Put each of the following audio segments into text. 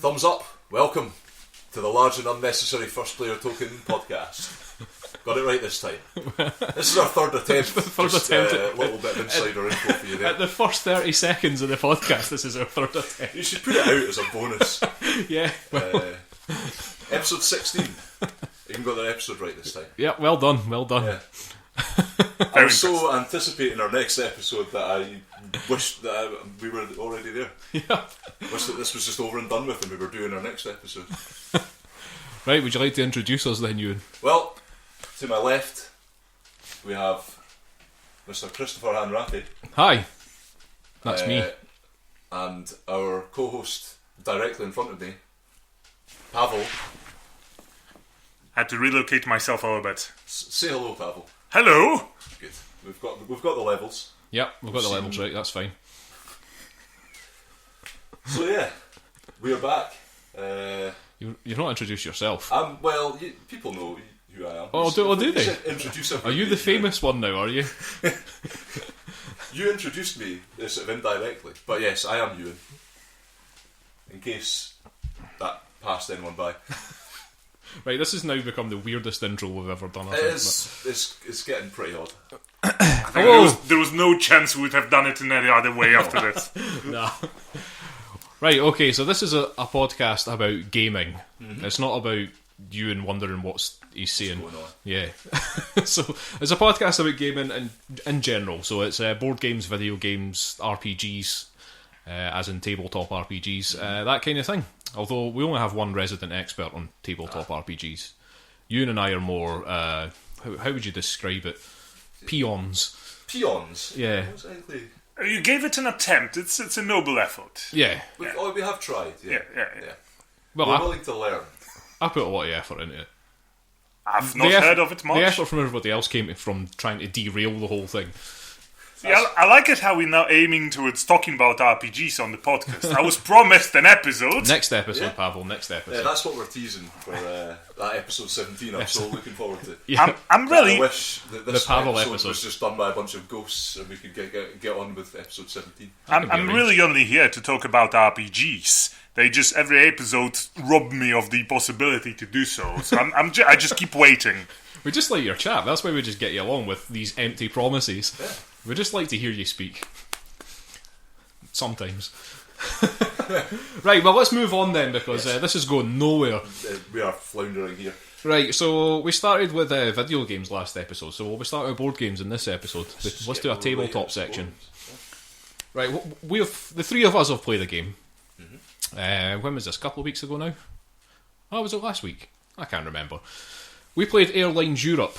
Thumbs up, welcome to the large and unnecessary first player token podcast. Got it right this time. This is our third attempt. A little bit of insider info for you there. At the first 30 seconds of the podcast, this is our third attempt. You should put it out as a bonus. Yeah. Episode 16. You even got the episode right this time. Yeah, well done. Yeah. I was so anticipating our next episode that I wished that we were already there. Yeah. Wish that this was just over and done with and we were doing our next episode. Right, would you like to introduce us then, Euan? Well, to my left, we have Mr. Christopher Hanratty. Hi. That's me. And our co-host directly in front of me, Pawel. Had to relocate myself a little bit. Say hello, Pawel. Hello. Good. We've got the levels. Yep, we've got the levels right. That's fine. So yeah, we are back. You've not introduced yourself. Well, people know who I am. Oh, do they? Introduce Are you the famous one now? Are you? You introduced me sort of indirectly, but yes, I am Euan. In case that passed anyone by. Right, this has now become the weirdest intro we've ever done. It's getting pretty odd. There was no chance we would have done it in any other way after this. Nah. Right, okay, so this is a podcast about gaming. Mm-hmm. It's not about Euan wondering what he's saying. What's going on? Yeah. So it's a podcast about gaming in general. So it's board games, video games, RPGs, as in tabletop RPGs, that kind of thing. Although we only have one resident expert on tabletop RPGs. Euan and I are more, how would you describe it? Peons. Peons? Yeah. Exactly. You gave it an attempt. It's a noble effort. Yeah. We have tried. Yeah. Well, we're willing to learn. I put a lot of effort into it. I've not heard of it much. The effort from everybody else came from trying to derail the whole thing. Yeah, I like it how we're now aiming towards talking about RPGs on the podcast. I was promised an episode. Next episode, Pawel, next episode. Yeah, that's what we're teasing for that episode 17. I'm so looking forward to it. Yeah. I'm really... I wish that this Pawel episode was just done by a bunch of ghosts and we could get on with episode 17. I'm really only here to talk about RPGs. They just, every episode, rob me of the possibility to do so. So I just keep waiting. We just like your chat. That's why we just get you along with these empty promises. Yeah. We just like to hear you speak. Sometimes. Right, well, let's move on then, because this is going nowhere. We are floundering here. Right, so we started with video games last episode, so we'll be starting with board games in this episode. Let's do a tabletop section. Right, the three of us have played a game. Mm-hmm. When was this? A couple of weeks ago now? Oh, was it last week? I can't remember. We played Airlines Europe,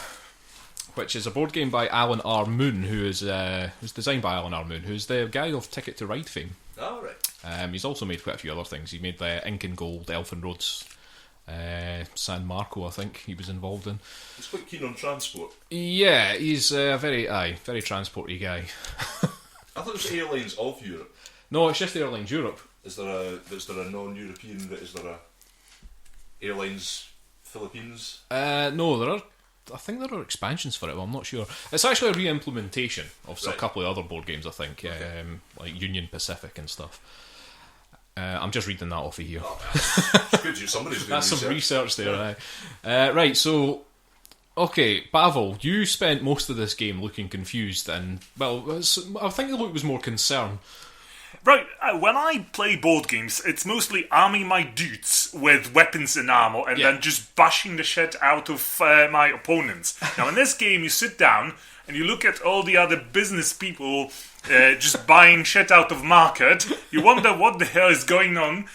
which is a board game by Alan R. Moon, who's designed by Alan R. Moon, who's the guy of Ticket to Ride fame. Oh, right. He's also made quite a few other things. He made Ink and Gold, Elfin Roads, San Marco, I think he was involved in. He's quite keen on transport. Yeah, he's a very transporty guy. I thought it was Airlines of Europe. No, it's just Airlines Europe. Is there a non-European? Is there a Airlines Philippines? No, I think there are expansions for it, but I'm not sure. It's actually a re-implementation of a couple of other board games, I think, okay. Like Union Pacific and stuff. I'm just reading that off of here. Oh, it's good. Somebody's doing That's some research there. Right, so... Okay, Pawel, you spent most of this game looking confused and, well, I think the look was more concerned. Right, when I play board games, it's mostly arming my dudes with weapons and armor and then just bashing the shit out of my opponents. Now, in this game, you sit down and you look at all the other business people just buying shit out of market, you wonder what the hell is going on.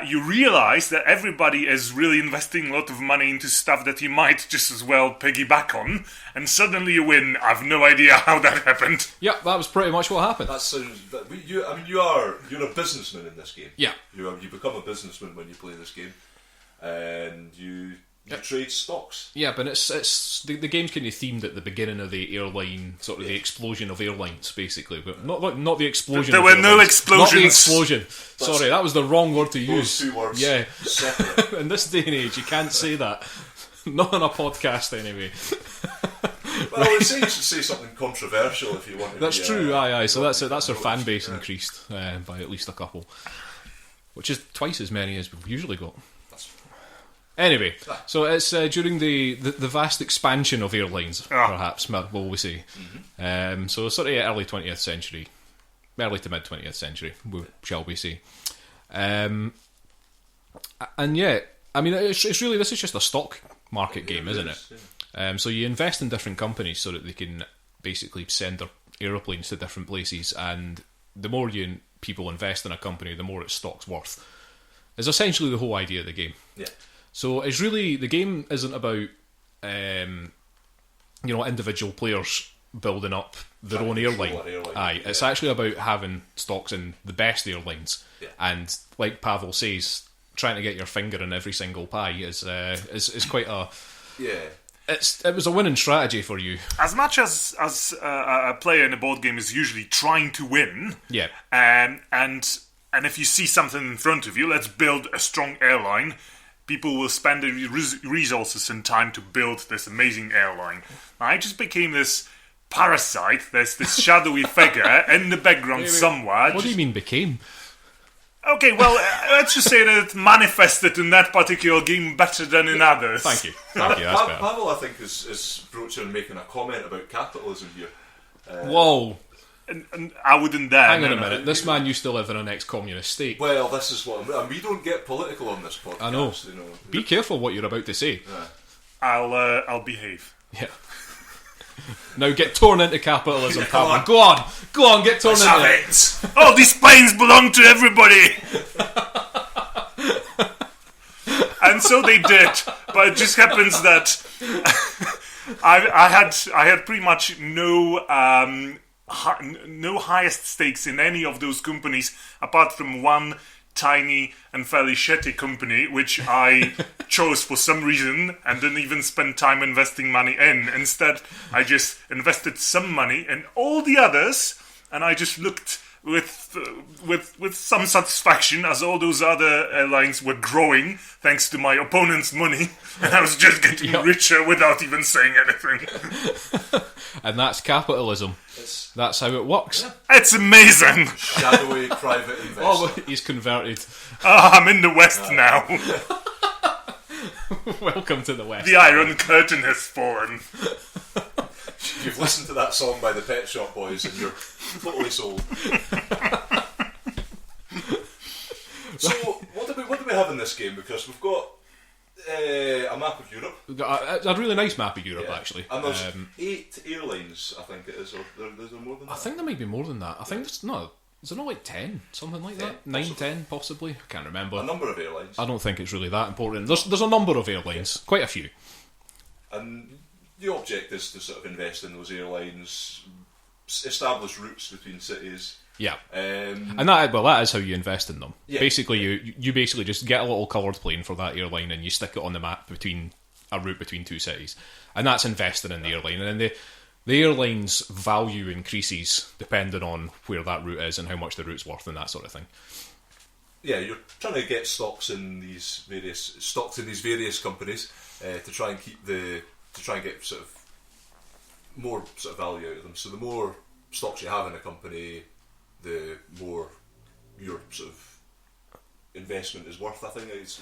You realize that everybody is really investing a lot of money into stuff that you might just as well piggyback on, and suddenly you win. I've no idea how that happened. Yep, that was pretty much what happened. That sounds. You're a businessman in this game. Yeah, you become a businessman when you play this game, and you trade stocks. Yeah, but it's the game's kind of themed at the beginning of the airline, sort of the explosion of airlines, basically, but not the explosion. There of were airlines. no explosions. Not the explosion. Sorry, that was the wrong word to use. Those two words. Yeah, separate. in this day and age, you can't say that. Not on a podcast, anyway. Well, I would say you should say something controversial if you want to. That's true. Aye. So that's our fan base Yeah. increased by at least a couple, which is twice as many as we've usually got. Anyway, so it's during the vast expansion of airlines, perhaps, will we say. Mm-hmm. So sort of early 20th century, early to mid 20th century, shall we say. And yeah, I mean, it's really, this is just a stock market game, isn't it? Yeah. So you invest in different companies so that they can basically send their aeroplanes to different places, and the more people invest in a company, the more its stock's worth. Is essentially the whole idea of the game. Yeah. So it's really, the game isn't about individual players building up their own airline. It's actually about having stocks in the best airlines. Yeah. And like Pawel says, trying to get your finger in every single pie is quite a... Yeah. It was a winning strategy for you. As much as a player in a board game is usually trying to win, yeah, and if you see something in front of you, let's build a strong airline. People will spend the resources and time to build this amazing airline. I just became this parasite. There's this shadowy figure in the background somewhere. What do you mean became? Okay, well, let's just say that it manifested in that particular game better than in others. Thank you. That's better. Pawel, I think, is broaching making a comment about capitalism here. Whoa. And I wouldn't dare. Hang on a minute. This man used to live in an ex-communist state. Well, this is what... And we don't get political on this podcast. I know. Be careful what you're about to say. Yeah. I'll behave. Yeah. Now get torn into capitalism, Pawel. Go on, get torn into it. All these planes belong to everybody. And so they did, but it just happens that I had pretty much no highest stakes in any of those companies apart from one tiny and fairly shitty company, which I chose for some reason and didn't even spend time investing money in. Instead, I just invested some money in all the others, and I just looked with some satisfaction as all those other airlines were growing thanks to my opponent's money, and I was just getting richer without even saying anything. And that's capitalism. That's how it works. Yeah. It's amazing. Shadowy private investor. Oh, he's converted. I'm in the West now. Welcome to the West. The Iron Curtain has fallen. You've listened to that song by the Pet Shop Boys and you're totally sold. So, what do we have in this game? Because we've got a map of Europe. A really nice map of Europe, actually. And there's 8 airlines, I think it is. Or is there more than that? I think there might be more than that. I think is there not like 10? Something like that? 9, 10, possibly? I can't remember. A number of airlines. I don't think it's really that important. There's a number of airlines. Quite a few. And the object is to sort of invest in those airlines, establish routes between cities. Yeah, and that is how you invest in them. Yeah. Basically, you basically just get a little coloured plane for that airline and you stick it on the map between a route between 2 cities, and that's investing in the airline. And then the airline's value increases depending on where that route is and how much the route's worth and that sort of thing. Yeah, you're trying to get stocks in these various companies to try and get sort of more sort of value out of them. So the more stocks you have in a company, the more your sort of investment is worth. I think it's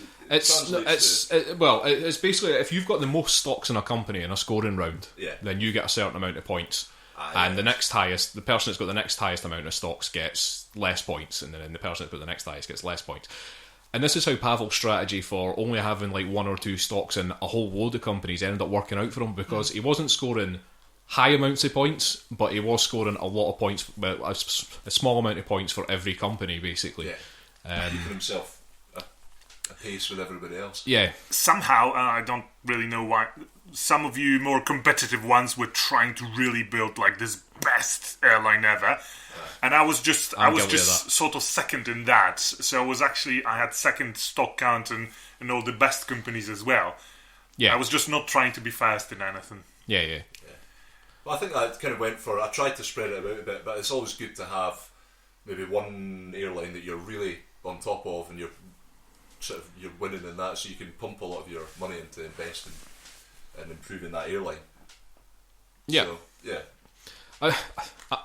basically, if you've got the most stocks in a company in a scoring round, then you get a certain amount of points, and the person that's got the next highest amount of stocks gets less points, and then the person that's got the next highest gets less points. And this is how Pawel's strategy for only having like 1 or 2 stocks in a whole load of companies ended up working out for him, because he wasn't scoring high amounts of points, but he was scoring a lot of points, a small amount of points for every company, basically. Keeping himself a pace with everybody else. Yeah. Somehow, I don't really know why, some of you more competitive ones were trying to really build like this best airline ever. And I was just sort of second in that. So I had second stock count and all the best companies as well. Yeah. I was just not trying to be fast in anything. Yeah. Well, I think I kind of went for. I tried to spread it about a bit, but it's always good to have maybe one airline that you're really on top of, and you're winning in that, so you can pump a lot of your money into investing and improving that airline. Yeah. So, yeah.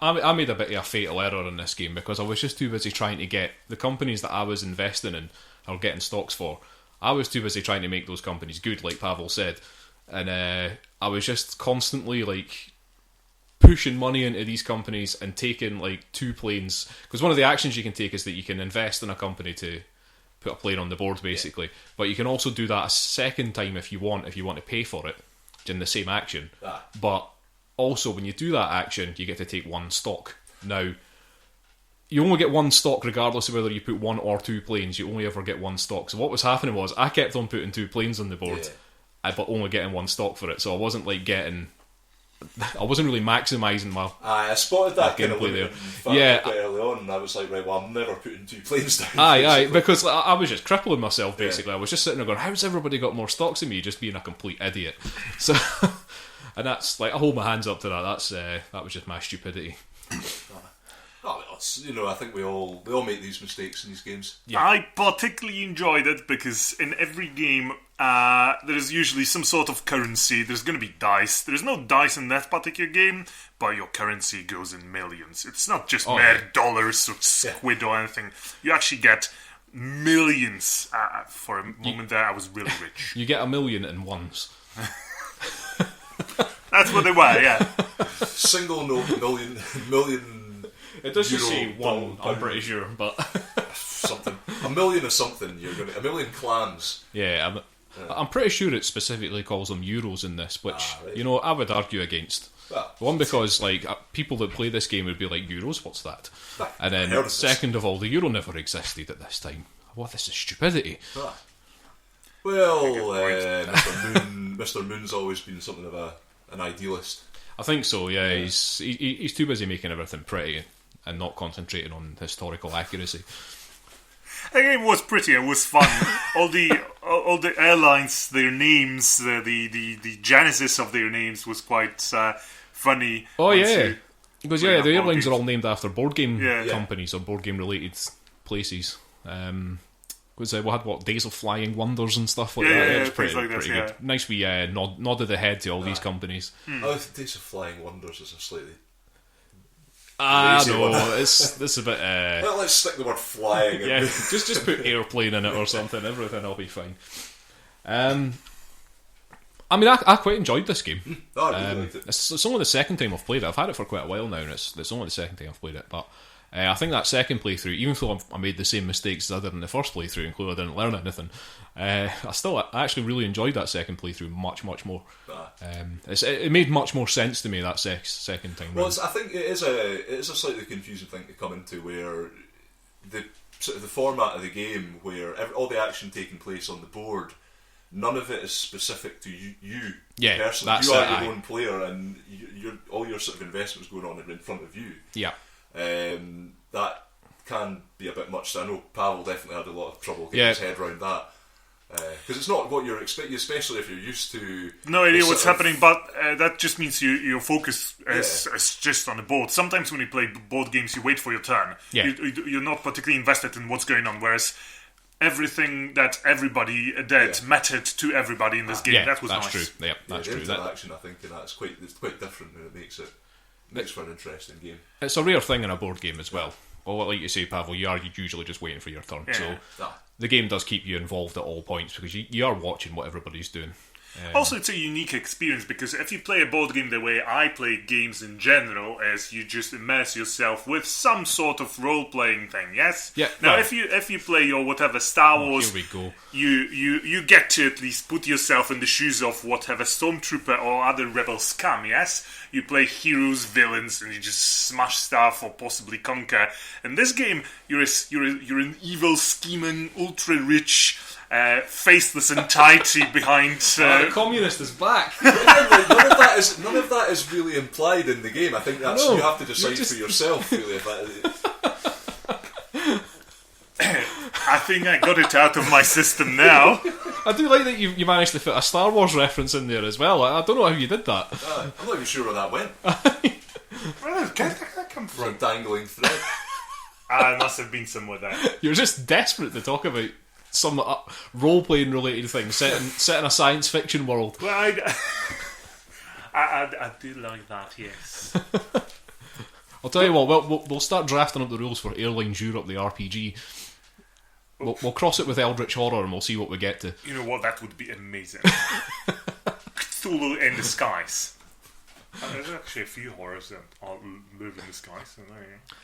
I made a bit of a fatal error in this game because I was just too busy trying to get the companies that I was investing in or getting stocks for. I was too busy trying to make those companies good, like Pawel said, and I was just constantly like pushing money into these companies and taking like 2 planes, because one of the actions you can take is that you can invest in a company to put a plane on the board, basically. But you can also do that a second time if you want to pay for it in the same action. But also, when you do that action, you get to take 1 stock. Now, you only get 1 stock regardless of whether you put 1 or 2 planes. You only ever get 1 stock. So what was happening was I kept on putting 2 planes on the board, but only getting 1 stock for it. So I wasn't really maximising my I spotted that kind of gameplay there. Quite early on, and I was like, right, well, I'm never putting 2 planes down. Aye, because I was just crippling myself, basically. I was just sitting there going, how's everybody got more stocks than me? Just being a complete idiot. So, and that's, like, I hold my hands up to that. That was just my stupidity. I think we all make these mistakes in these games. Yeah. I particularly enjoyed it because in every game there's usually some sort of currency. There's going to be dice. There's no dice in that particular game, but your currency goes in millions. It's not just mere dollars or squid or anything. You actually get millions. For a moment there, I was really rich. You get 1 million in ones. That's what they were, yeah. Single note, million. It does just say 1, I'm pretty sure, but something. 1 million of something. You're going to 1 million clams. Yeah, I'm pretty sure it specifically calls them euros in this, which I would argue against. One, because like people that play this game would be like, euros, what's that? And then second of all, the euro never existed at this time. What, this is stupidity. Well, Mr. Moon's always been something of an idealist. I think so. Yeah, he's too busy making everything pretty and not concentrating on historical accuracy. The game was pretty. It was fun. all the airlines, their names, the genesis of their names was quite funny. Oh yeah, because the airlines are all named after board game companies or board game related places. Because we had Days of Flying Wonders and stuff like that. It was pretty good. Nice we nodded the head to all these companies. Days of Flying Wonders is a slightly. I know, it's a bit. Well, let's stick the word flying. Yeah, just put airplane in it or something. Everything will be fine. I mean, I quite enjoyed this game. I really liked it. It's only the second time I've played it. I've had it for quite a while now, and it's only the second time I've played it. But I think that second playthrough, even though I made the same mistakes as I did in the first playthrough, including I didn't learn anything, I actually really enjoyed that second playthrough much more. It made much more sense to me that second time. Well, I think it is a slightly confusing thing to come into, where the format of the game, where all the action taking place on the board, none of it is specific to you personally. You are your own player, and all your sort of investments going on in front of you. Yeah. That can be a bit much. So I know Pawel definitely had a lot of trouble getting his head around that, because it's not what you're expecting, especially if you're used to. No idea what's happening, but that just means your focus is just on the board. Sometimes when you play board games, you wait for your turn. Yeah. You're not particularly invested in what's going on, whereas everything that everybody did mattered to everybody in this game. Yeah, that was that's nice. true. Yeah, that's the true. Interaction, I think, in that it's quite different, and it makes for an interesting game. It's a rare thing in a board game as well. Well, like you say, Pawel, you are usually just waiting for your turn. Yeah. So the game does keep you involved at all points because you are watching what everybody's doing. Also, it's a unique experience because if you play a board game the way I play games in general, as you just immerse yourself with some sort of role-playing thing, yes? Yeah. Now, well, if you play your whatever Star Wars, here we go. you get to at least put yourself in the shoes of whatever stormtrooper or other rebel scum, yes? You play heroes, villains, and you just smash stuff or possibly conquer. In this game, you're an evil, scheming, ultra-rich, faceless entity behind. The communist is back. None of that is really implied in the game. I think that's you have to decide for yourself. Really, if that is. I think I got it out of my system now. I do like that you managed to fit a Star Wars reference in there as well. I don't know how you did that. I'm not even sure where that went. Where did that come from? From a dangling thread. I must have been somewhere there. You're just desperate to talk about some role-playing related things set in a science fiction world. Well, I do like that, yes. I'll tell you what, we'll start drafting up the rules for Airlines Europe, the RPG. We'll cross it with Eldritch Horror and we'll see what we get to. You know what, that would be amazing. Cthulhu in the skies. There's actually a few horrors that live in the skies, so there you go.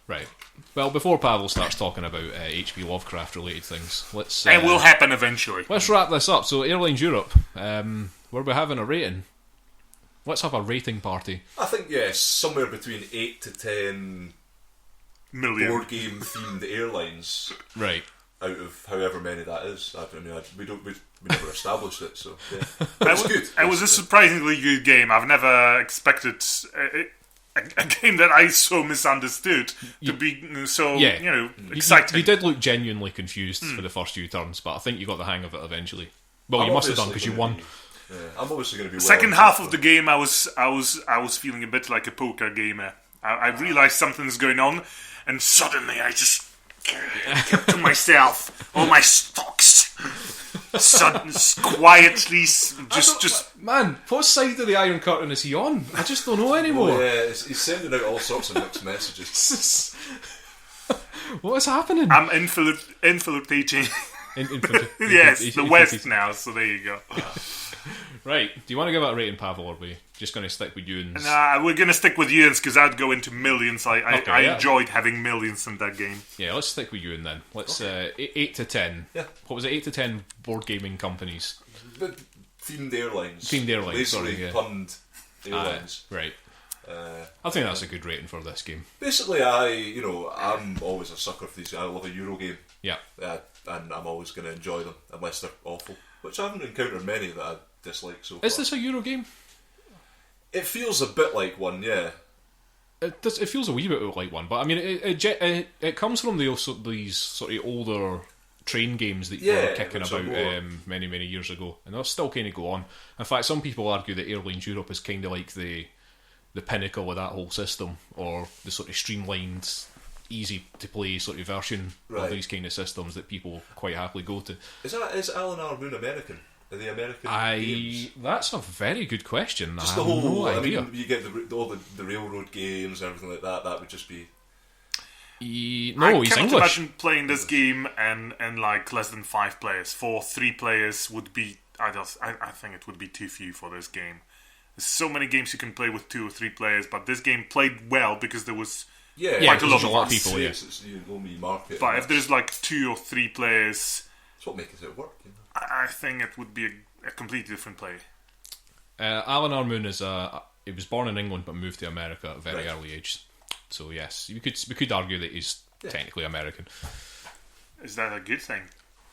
Right. Well, before Pawel starts talking about H.P. Lovecraft related things, let's... it will happen eventually. Let's wrap this up. So, Airlines Europe, were we having a rating? Let's have a rating party. I think, yes, somewhere between 8 to 10 million board game themed airlines. Right. Out of however many that is. We never established it, so yeah. It was good. It was a surprisingly good game. I've never expected a game that I so misunderstood to be so exciting. You did look genuinely confused for the first few turns, but I think you got the hang of it eventually. Well, you must have done because you won. I'm obviously going to be. Second half of the game, I was feeling a bit like a poker gamer. I realised something's going on, and suddenly I just kept to myself. All my stocks, quietly, just. Man, what side of the Iron Curtain is he on? I just don't know anymore. Oh, yeah, he's sending out all sorts of mixed messages. What is happening? I'm infiltrating. Yes, the West now. So there you go. Right, do you want to give it a rating, Pawel, or are we just going to stick with Euan's? Nah, we're going to stick with Euan's because I'd go into millions. I enjoyed having millions in that game. Yeah, let's stick with Euan then. Let's 8 to 10. Yeah. What was it? 8 to 10 board gaming companies. But themed airlines. Themed airlines, Lazily punned airlines. Right. I think that's a good rating for this game. Basically, I'm always a sucker for these. I love a Euro game. Yeah. And I'm always going to enjoy them unless they're awful, which I haven't encountered many that I dislike so far. Is this a Euro game? It feels a bit like one, yeah. It feels a wee bit like one, but I mean, it comes from these sort of older train games that you were kicking about many, many years ago, and they'll still kind of go on. In fact, some people argue that Airlines Europe is kind of like the pinnacle of that whole system, or the sort of streamlined, easy to play sort of version of these kind of systems that people quite happily go to. Is Alan R. Moon American? Are they American games? That's a very good question. Just I have the whole. no idea. I mean, you get all the railroad games and everything like that. That would just be. He's I English. can't imagine playing this game and like less than 5 players. 3 players would be. I think it would be too few for this game. There's so many games you can play with 2 or 3 players, but this game played well because there was quite a lot of people. Yeah, it's only market. But if there's like 2 or 3 players, that's what makes it work. You know? I think it would be a completely different play. Alan R. Moon he was born in England but moved to America at a very early age. So yes, we could argue that he's technically American. Is that a good thing?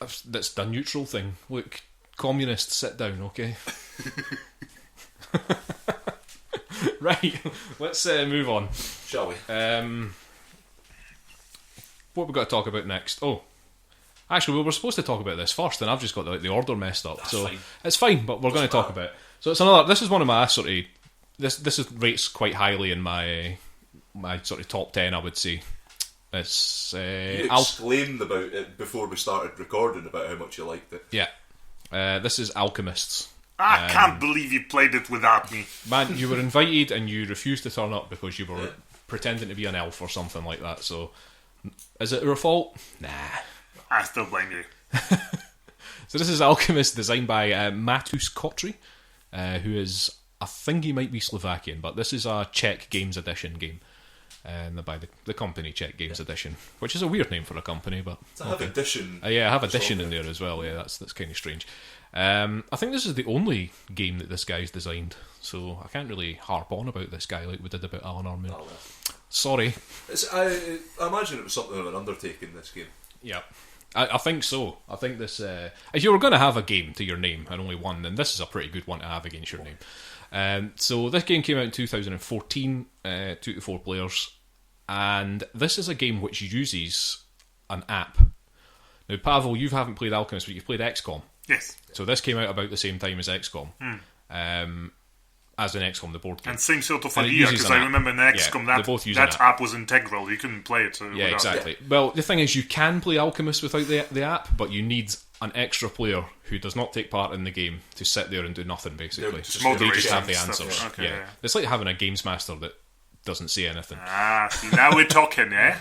That's the neutral thing. Look, communists, sit down, okay? Right, let's move on. Shall we? What we got to talk about next? Oh, actually, we were supposed to talk about this first, and I've just got the order messed up. That's so fine. It's fine, but we're going to talk about it. So it's another. This is one of my sort of. This rates quite highly in my sort of top 10, I would say. It's you exclaimed about it before we started recording about how much you liked it. Yeah, this is Alchemists. I can't believe you played it without me. Man, you were invited and you refused to turn up because you were pretending to be an elf or something like that. So, is it your fault? Nah. I still blame you. So this is Alchemist, designed by Matus Kotry, who is, I think he might be Slovakian, but this is a Czech Games Edition game. By the company Czech Games Edition, which is a weird name for a company, but to have edition. Yeah, I have edition in there as well. Yeah, that's kind of strange. I think this is the only game that this guy's designed, so I can't really harp on about this guy like we did about Alan Armour. Oh, well. Sorry. I imagine it was something of an undertaking, this game. Yeah. I think so. I think this... if you were going to have a game to your name, and only one, then this is a pretty good one to have against your name. So this game came out in 2014, 2 to 4 players, and this is a game which uses an app. Now, Pawel, you haven't played Alchemist, but you've played XCOM. Yes. So this came out about the same time as XCOM. As in XCOM, the board game. And same sort of idea, because I remember in XCOM that app was integral. You couldn't play it without exactly. Well, the thing is, you can play Alchemist without the app, but you need an extra player who does not take part in the game to sit there and do nothing, basically. They just have the answers. Okay, yeah. It's like having a games master that doesn't say anything. See, now we're talking, eh?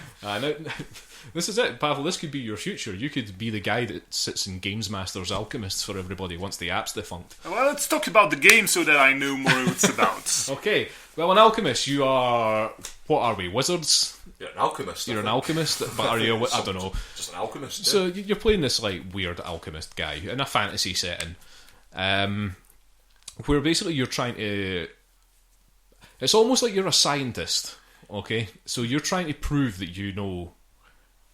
This is it, Pawel. This could be your future. You could be the guy that sits in Games Master's Alchemists for everybody once the app's defunct. Well, let's talk about the game so that I know more what it's about. Okay. Well, an Alchemist, you are... What are we, wizards? You're an alchemist. You're an alchemist, but are you... I don't know. Just an alchemist. So you're playing this like weird alchemist guy in a fantasy setting, where basically you're trying to... It's almost like you're a scientist, okay? So you're trying to prove that you know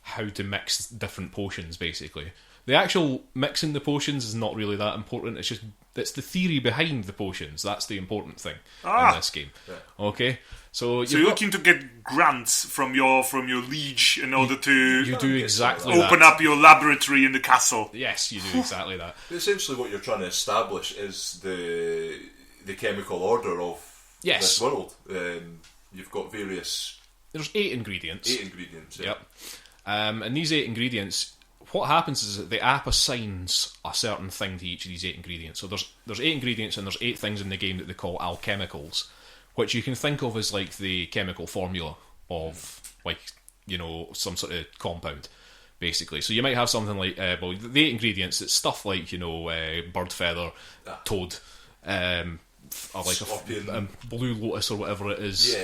how to mix different potions, basically. The actual mixing the potions is not really that important. It's the theory behind the potions. That's the important thing in this game. Yeah. Okay? So you're looking to get grants from your liege in order to you do exactly open up your laboratory in the castle. Yes, you do exactly that. Essentially what you're trying to establish is the chemical order of this world. You've got various... There's 8 ingredients. 8 ingredients, yeah. Yep. And these 8 ingredients, what happens is that the app assigns a certain thing to each of these 8 ingredients. So there's 8 ingredients and there's 8 things in the game that they call alchemicals, which you can think of as like the chemical formula of, like, you know, some sort of compound, basically. So you might have something like, the 8 ingredients, it's stuff like, you know, bird feather, toad, like scorpion. A blue lotus or whatever it is.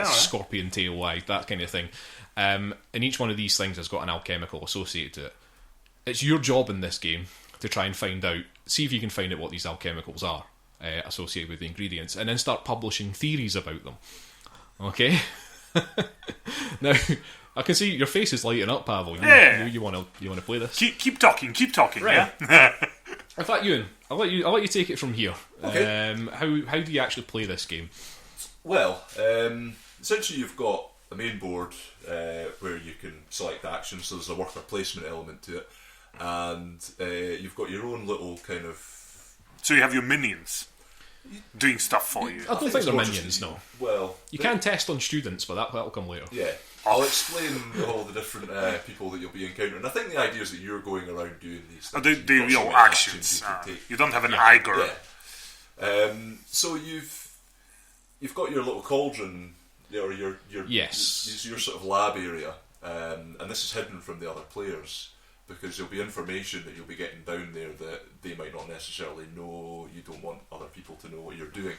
Scorpion tail, that kind of thing. And each one of these things has got an alchemical associated to it. It's your job in this game to try and see if you can find out what these alchemicals are associated with the ingredients, and then start publishing theories about them. Okay? Now, I can see your face is lighting up, Pawel. You want to play this? Keep talking, right. Yeah. In fact, Euan, I'll let you take it from here. Okay. How do you actually play this game? Well, essentially you've got a main board where you can select actions, so there's a worker placement element to it, and you've got your own little kind of... So you have your minions doing stuff for you. I don't think they're minions, no. Well... You can test on students, but that'll come later. Yeah. I'll explain all the different people that you'll be encountering. I think the idea is that you're going around doing these things. They your actions. You don't have an Iger. Yeah. So you've got your little cauldron, or your sort of lab area, and this is hidden from the other players because there'll be information that you'll be getting down there that they might not necessarily know. You don't want other people to know what you're doing.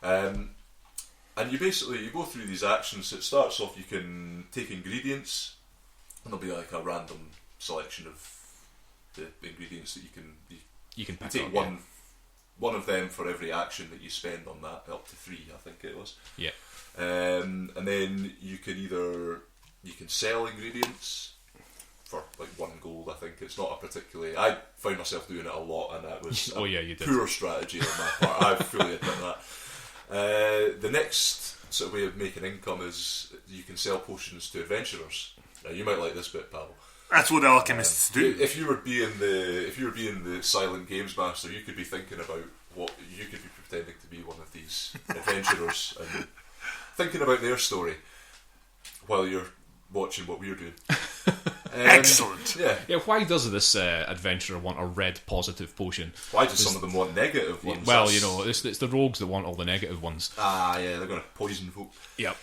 And you go through these actions. It starts off, you can take ingredients, and there'll be like a random selection of the ingredients that you can pick take up, one of them for every action that you spend on that, up to 3, I think it was. Yeah. And then you can sell ingredients for like 1 gold. I think it's not a particularly... I found myself doing it a lot, and that was you did. Poor strategy on my part. I fully admit that. The next sort of way of making income is you can sell potions to adventurers. Now, you might like this bit, Pawel. That's what alchemists do. If you were being the silent games master, you could be thinking about you could be pretending to be one of these adventurers and thinking about their story while you're watching what we're doing. Excellent. Yeah. Why does this adventurer want a red positive potion? Why do some of them want negative ones? Well, you know, it's the rogues that want all the negative ones. Yeah, they're going to poison folk. Yep.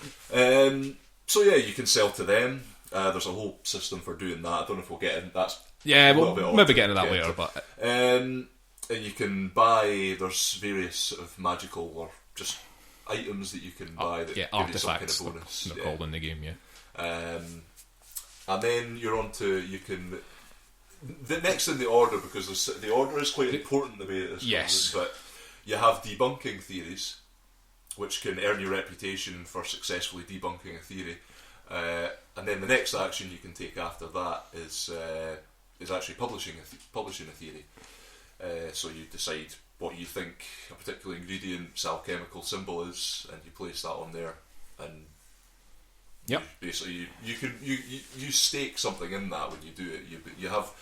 So yeah, you can sell to them. There's a whole system for doing that. I don't know if we'll get in. That's we'll maybe get into that later. But and you can buy. There's various sort of magical or just items that you can buy that give artifacts. you some kind of bonus. They're called in the game, and then you're on to you can. The next in the order, because the order is quite important the way it is. Yes, but you have debunking theories, which can earn you reputation for successfully debunking a theory. And then the next action you can take after that is actually publishing a theory. So you decide what you think a particular ingredient's alchemical symbol is, and you place that on there, and basically you stake something in that when you do it. You have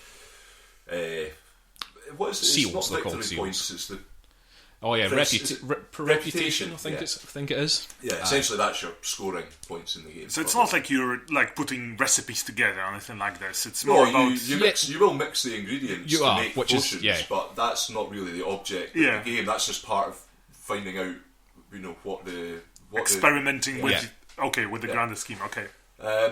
what is it? Seals. It's not They're called victory seals. points. It's the reputation. I think it is. Yeah, essentially that's your scoring points in the game. So it's not like you're like putting recipes together or anything like this. It's more about you will mix the ingredients to make potions, but that's not really the object of the game. That's just part of finding out, what the experimenting with. Okay, with the grander scheme. Okay. I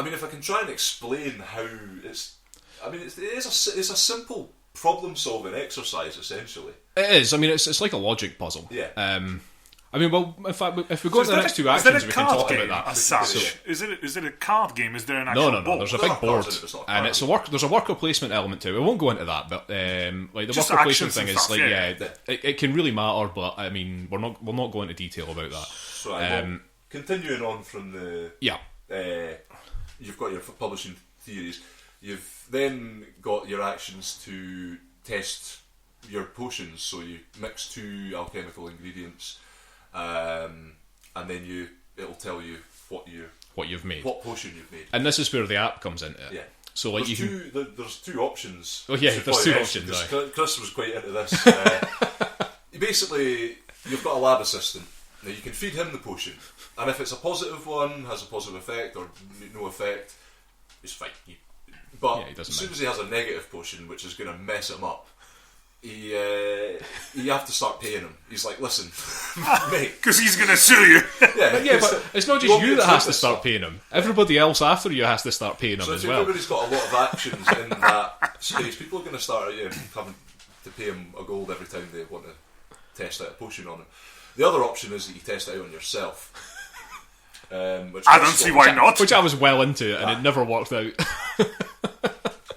mean, if I can try and explain how it's a simple problem-solving exercise, essentially. It is. I mean, it's like a logic puzzle. Yeah. I mean, well, in fact, if we go to the next two actions, we can talk about that. As such, is it a card game? Is there an actual board? No. There's a big board, and there's a worker placement element to it. We won't go into that, but like the just worker placement thing stuff, is it can really matter. But I mean, we'll not go into detail about that. So, continuing on from the you've got your publishing theories. You've then got your actions to test your potions. So you mix two alchemical ingredients, and then it'll tell you what you've made, what potion you've made. And this is where the app comes into it. Yeah. So like there's two options. Oh yeah, there's two options. Chris was quite into this. Basically, you've got a lab assistant. Now you can feed him the potion, and if it's a positive one, has a positive effect, or no effect, it's fine. But as soon as he has a negative potion, which is going to mess him up, you have to start paying him. He's like, listen, mate, because he's going to sue you. But it's not just you that has to start paying him. Everybody else after you has to start paying him as well. So if everybody's got a lot of actions in that space, people are going to start having to pay him a gold every time they want to test out a potion on him. The other option is that you test it out on yourself. Which I don't see why not. Which I was well into, and it never worked out.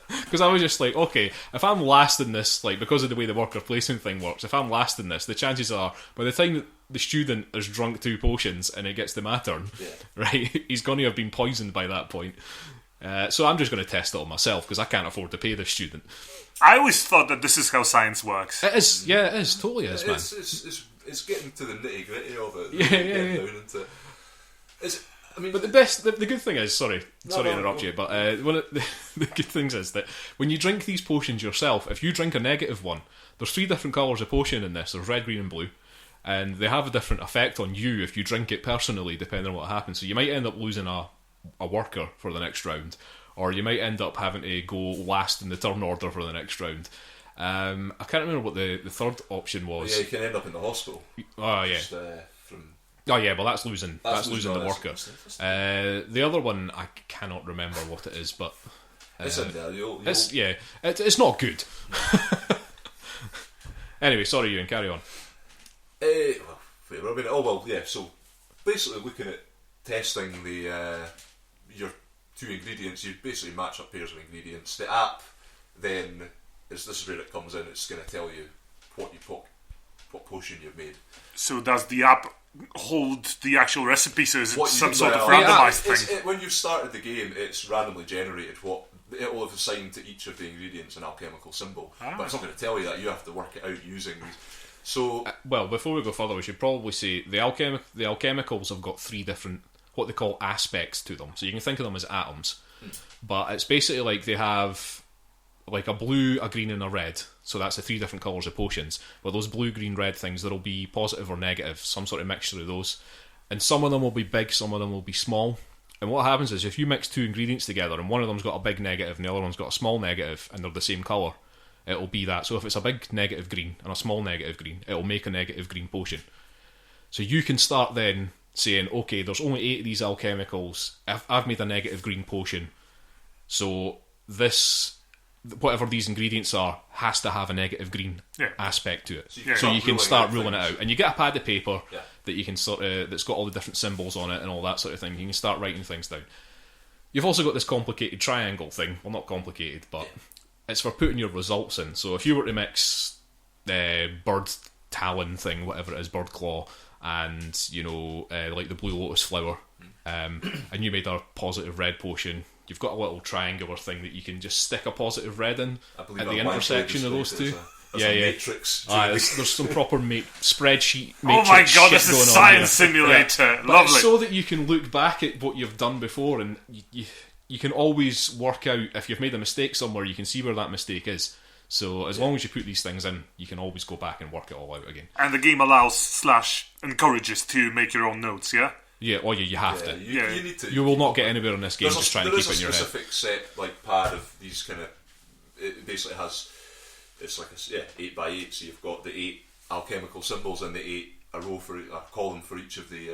Because I was just like, okay, if I'm last in this, like because of the way the worker placement thing works, if I'm last in this, the chances are by the time that the student has drunk 2 potions and it gets to my turn, right, he's going to have been poisoned by that point. So I'm just going to test it on myself because I can't afford to pay this student. I always thought that this is how science works. It is, it is, totally is, man. It's getting to the nitty gritty of it. Down into. But the good thing is, sorry to interrupt you, but one of the good things is that when you drink these potions yourself, if you drink a negative one, there's 3 different colours of potion in this. There's red, green, and blue, and they have a different effect on you if you drink it personally, depending on what happens. So you might end up losing a worker for the next round, or you might end up having to go last in the turn order for the next round. I can't remember what the third option was. Yeah, you can end up in the hospital. Oh yeah. Oh yeah, well that's losing the worker. The other one I cannot remember what it is, but it's in there. It's not good. Anyway, sorry, Euan, carry on. So basically, looking at testing your 2 ingredients, you basically match up pairs of ingredients. The app then this is where it comes in. It's going to tell you what potion you've made. So does the app hold the actual recipe? So is it some sort of randomised thing? When you've started the game, it's randomly generated what it will have assigned to each of the ingredients an alchemical symbol. But it's not going to tell you that. You have to work it out using these. So, well, before we go further, we should probably say the alchemicals have got 3 different what they call aspects to them. So you can think of them as atoms, but it's basically like they have like a blue, a green, and a red. So that's the 3 different colours of potions. But those blue, green, red things, there'll be positive or negative, some sort of mixture of those. And some of them will be big, some of them will be small. And what happens is if you mix 2 ingredients together and one of them's got a big negative and the other one's got a small negative and they're the same colour, it'll be that. So if it's a big negative green and a small negative green, it'll make a negative green potion. So you can start then saying, okay, there's only 8 of these alchemicals. I've made a negative green potion, so this, whatever these ingredients are, has to have a negative green aspect to it. So you can start ruling it out, and you get a pad of paper that you can that's got all the different symbols on it and all that sort of thing. You can start writing things down. You've also got this complicated triangle thing. Well, not complicated, but it's for putting your results in. So if you were to mix the bird talon thing, whatever it is, bird claw, and like the blue lotus flower, and you made a positive red potion, you've got a little triangular thing that you can just stick a positive red in at the intersection of those two. As a matrix. There's some proper spreadsheet matrix. Oh my god, this shit is going science simulator. But Lovely. it's so that you can look back at what you've done before, and you can always work out if you've made a mistake somewhere. You can see where that mistake is. So as long as you put these things in, you can always go back and work it all out again. And the game allows / encourages to make your own notes. Yeah. Yeah, you have to. You need to. You will not get anywhere in this game just trying to keep it in your head. There is a specific set pad of these kind of. It basically has. It's like 8x8, so you've got the 8 alchemical symbols and the 8 a column for each of the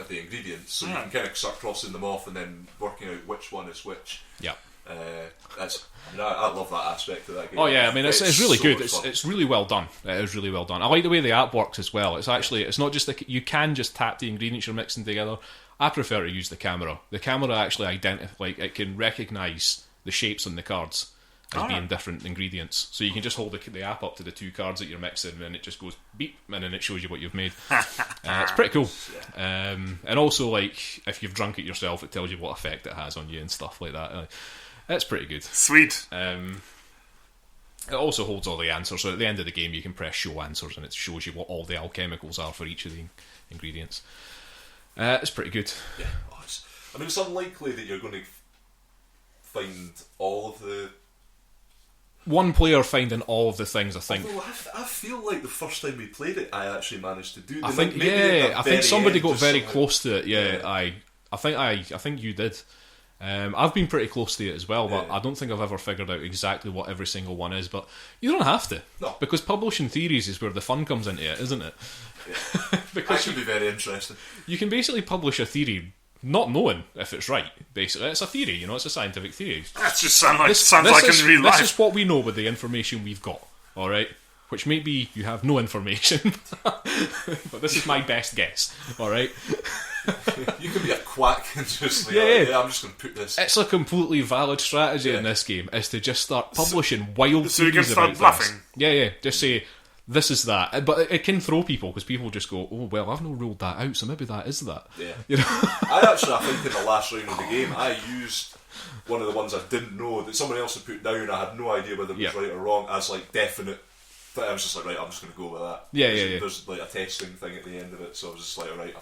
ingredients. So you can kind of start crossing them off and then working out which one is which. Yeah. I love that aspect of that game. Oh yeah, I mean it's really so good. much fun. It's really well done. It is really well done. I like the way the app works as well. It's not just you can just tap the ingredients you're mixing together. I prefer to use the camera. The camera actually it can recognise the shapes on the cards as being different ingredients. So you can just hold the app up to the 2 cards that you're mixing, and it just goes beep, and then it shows you what you've made. It's pretty cool. And also, if you've drunk it yourself, it tells you what effect it has on you and stuff like that. It's pretty good. Sweet. It also holds all the answers, so at the end of the game you can press show answers and it shows you what all the alchemicals are for each of the ingredients. It's pretty good. Yeah, it's unlikely that you're going to find all of the... One player finding all of the things, I think. Although I feel like the first time we played it, I actually managed to do. I think somebody got very close to it. Yeah. I think you did. I've been pretty close to it as well, but I don't think I've ever figured out exactly what every single one is. But you don't have to, because publishing theories is where the fun comes into it, isn't it? Yeah. Because that should be very interesting. You can basically publish a theory not knowing if it's right. Basically, it's a theory. It's a scientific theory. That just sounds like in real life. This is what we know with the information we've got. All right. Which maybe you have no information, but this is my best guess. All right. You could be a quack and just I'm just going to put this. It's a completely valid strategy in this game, is to just start publishing wild so you can theories start about bluffing. things. Yeah. Just say this is that, but it can throw people because people just go, "Oh well, I've not ruled that out, so maybe that is that." Yeah. I think in the last round of the game, I used one of the ones I didn't know that someone else had put down. I had no idea whether it was right or wrong as definite. I was just like, right, I'm just going to go with that. Yeah. There's a testing thing at the end of it, so I was just like, alright,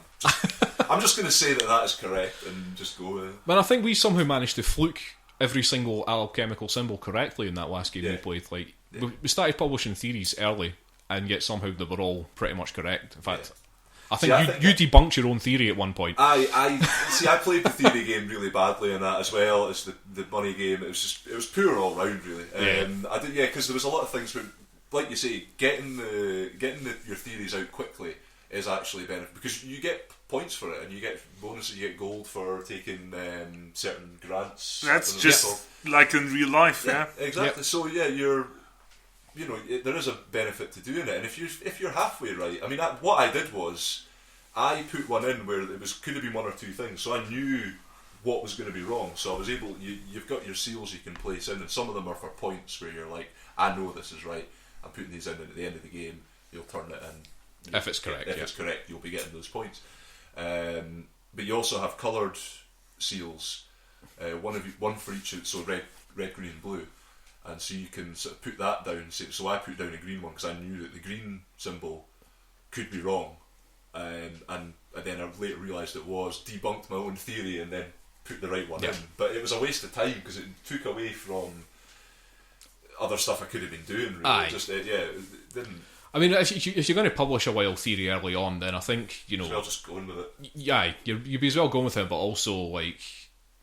I'm just going to say that is correct and just go with it. Man, I think we somehow managed to fluke every single alchemical symbol correctly in that last game we played. We started publishing theories early, and yet somehow they were all pretty much correct. In fact, I think you debunked your own theory at one point. I played the theory game really badly in that as well as the money game. It was poor all round really. I did because there was a lot of things where, like you say, getting your theories out quickly is actually benefit because you get points for it and you get bonuses. You get gold for taking certain grants. That's just like in real life, yeah. Exactly. Yep. So there is a benefit to doing it, and if you're halfway right, I mean, what I did was I put one in where it could have been one or two things, so I knew what was going to be wrong. So I was able. You've got your seals you can place in, and some of them are for points where you're like, I know this is right. I'm putting these in, and at the end of the game, you'll turn it in. If it's correct, it's correct, you'll be getting those points. But you also have coloured seals, one for each. So red, green, and blue, and so you can sort of put that down. So I put down a green one because I knew that the green symbol could be wrong, and then I later realised it was, debunked my own theory, and then put the right one in. But it was a waste of time because it took away from other stuff I could have been doing. Really. It didn't. I mean, if you're going to publish a wild theory early on, then I think I'll just go in with it. Yeah, you'd be as well going with it, but also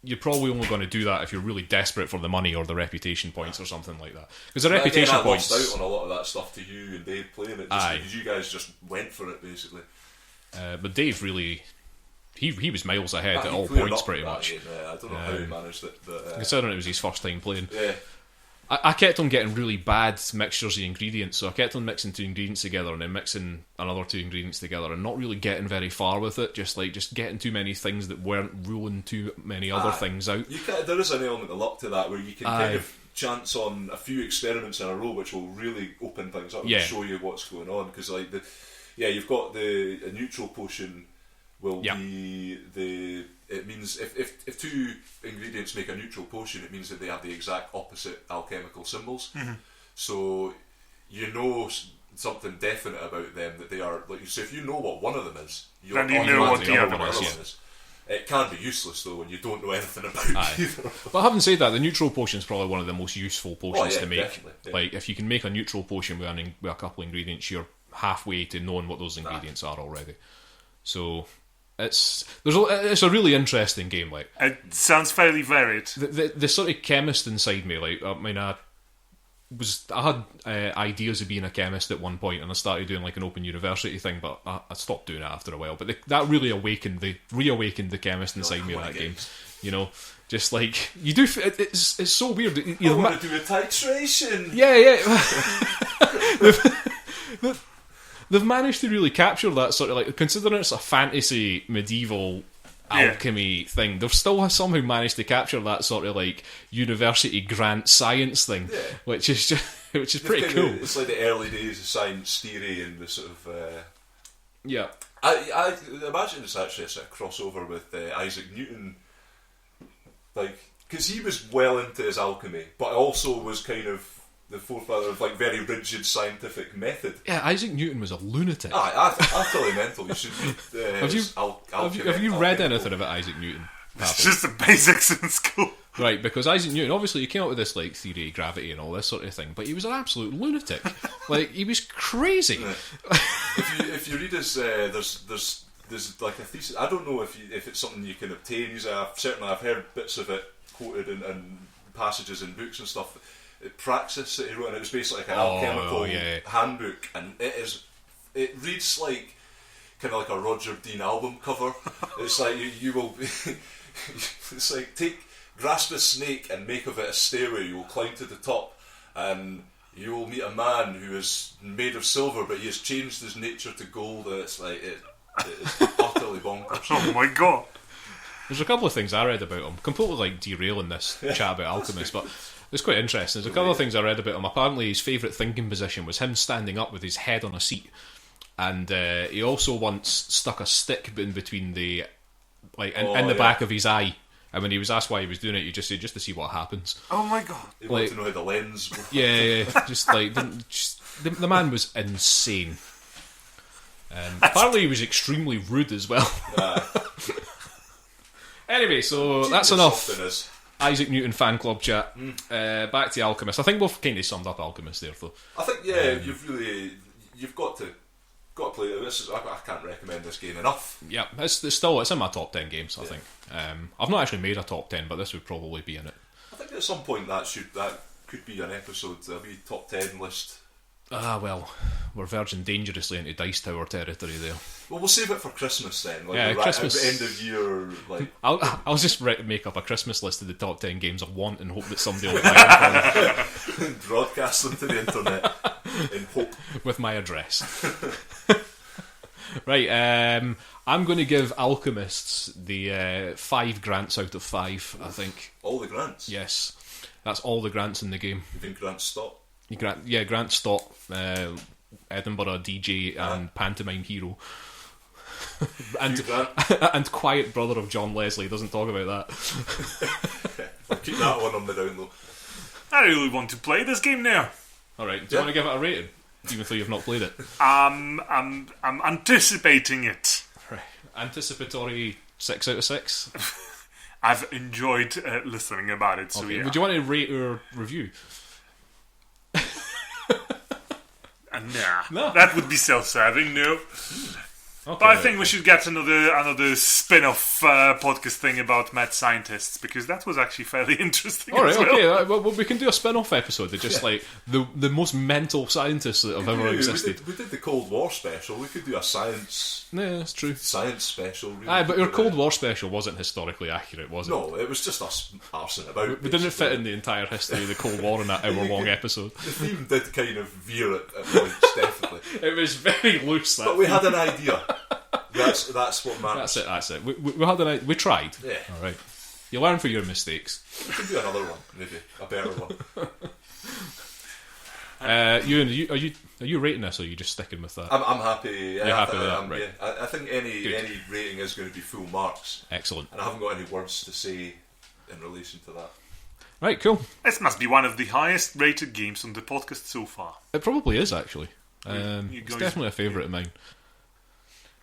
you're probably only going to do that if you're really desperate for the money or the reputation points or something like that. Because the reputation points, I lost out on a lot of that stuff to you and Dave playing it because you guys just went for it basically. But Dave really he was miles ahead at all cleared points, up pretty that much. game, I don't know how he managed it, but Considering it was his first time playing. yeah. I kept on getting really bad mixtures of ingredients, so I kept on mixing 2 ingredients together and then mixing another 2 ingredients together and not really getting very far with it, just getting too many things that weren't ruling too many other things out. There is an element of luck to that where you can kind of chance on a few experiments in a row which will really open things up and show you what's going on, because like you've got a neutral potion will be it means if 2 ingredients make a neutral potion, it means that they have the exact opposite alchemical symbols. So you know something definite about them, that they are like. So if you know what one of them is, you know what the other one is. It can be useless though when you don't know anything about either. But having said that, the neutral potion is probably one of the most useful potions to make. Definitely. Like if you can make a neutral potion with a couple of ingredients, you're halfway to knowing what those ingredients are already. So it's a really interesting game. Like it sounds fairly varied. The sort of chemist inside me, like I mean, I had ideas of being a chemist at one point, and I started doing like an open university thing, but I stopped doing it after a while. But that really reawakened the chemist inside me in that game. You know, just like you do. It's so weird. I want to do a titration. Yeah. They've managed to really capture that sort of like, considering it's a fantasy medieval alchemy thing, they've still somehow managed to capture that sort of like university grant science thing, which is pretty cool. It's like the early days of science theory and the sort of yeah. I imagine it's actually a sort of crossover with Isaac Newton, like because he was well into his alchemy, but also was kind of the forefather of like very rigid scientific method. Yeah, Isaac Newton was a lunatic. I'm totally mental. You should read. Have you read anything about Isaac Newton? It's just the basics in school. Right, because Isaac Newton, obviously he came up with this like theory of gravity and all this sort of thing, but he was an absolute lunatic. Like he was crazy. If you read his, there's like a thesis. I don't know if it's something you can obtain. I've heard bits of it quoted in passages in books and stuff. Praxis that he wrote, and it was basically like an alchemical handbook, and it reads like kind of like a Roger Dean album cover. It's like you will be it's like grasp a snake and make of it a stairway. You will climb to the top and you will meet a man who is made of silver, but he has changed his nature to gold, and it's like it is utterly bonkers. Oh my god. There's a couple of things I read about him, completely like derailing this chat about Alchemist, but it's quite interesting. There's a couple of things I read about him. Apparently his favourite thinking position was him standing up with his head on a seat, and he also once stuck a stick in between the in the back of his eye, and when he was asked why he was doing it, he just said just to see what happens. Oh my god. He wanted to know how the lens worked. Just like the man was insane. Apparently he was extremely rude as well. Anyway, so that's enough Isaac Newton fan club chat. Back to Alchemist. I think we've kind of summed up Alchemist there, though. I think you've got to play this. I can't recommend this game enough. Yeah, it's in my top 10 games. I think I've not actually made a top 10, but this would probably be in it. I think at some point that could be an episode. There'll be top 10 list. Well, we're verging dangerously into Dice Tower territory there. Well, we'll save it for Christmas then. Christmas. At the end of year, like I'll just make up a Christmas list of the top 10 games I want and hope that somebody will buy them for me. Broadcast them to the internet in hope. With my address. Right, I'm going to give Alchemists the 5 grants out of 5, I think. All the grants? Yes. That's all the grants in the game. You think grants stop? Grant Stott, Edinburgh DJ and pantomime hero, and quiet brother of John Leslie. Doesn't talk about that. I'll keep that one on the down low. I really want to play this game now. All right, do you want to give it a rating, even though you've not played it? I'm anticipating it. Right, anticipatory 6 out of 6. I've enjoyed listening about it. So okay. Would you want to rate or review? Nah, that would be self-serving. No. But I think we should get another spin-off podcast thing about mad scientists, because that was actually fairly interesting. Alright, as well. okay, well, we can do a spin-off episode of just like the most mental scientists that have ever existed. We did the Cold War special. We could do a science. Yeah, that's true. Science special. Really. Aye, but your Cold War special wasn't historically accurate, was it? No, it was just us arsing about. We didn't fit in the entire history of the Cold War in that hour-long episode. The theme did kind of veer at points, definitely. It was very loose, that. But we had an idea. That's what matters. That's it. We had we tried. Yeah. All right. You learn from your mistakes. We could do another one, maybe a better one. Euan, are you rating this, or are you just sticking with that? I'm happy. You're happy with that, right? Yeah, I think any rating is going to be full marks. Excellent. And I haven't got any words to say in relation to that. Right, cool. This must be one of the highest rated games on the podcast so far. It probably is, actually. It's definitely a favourite of mine.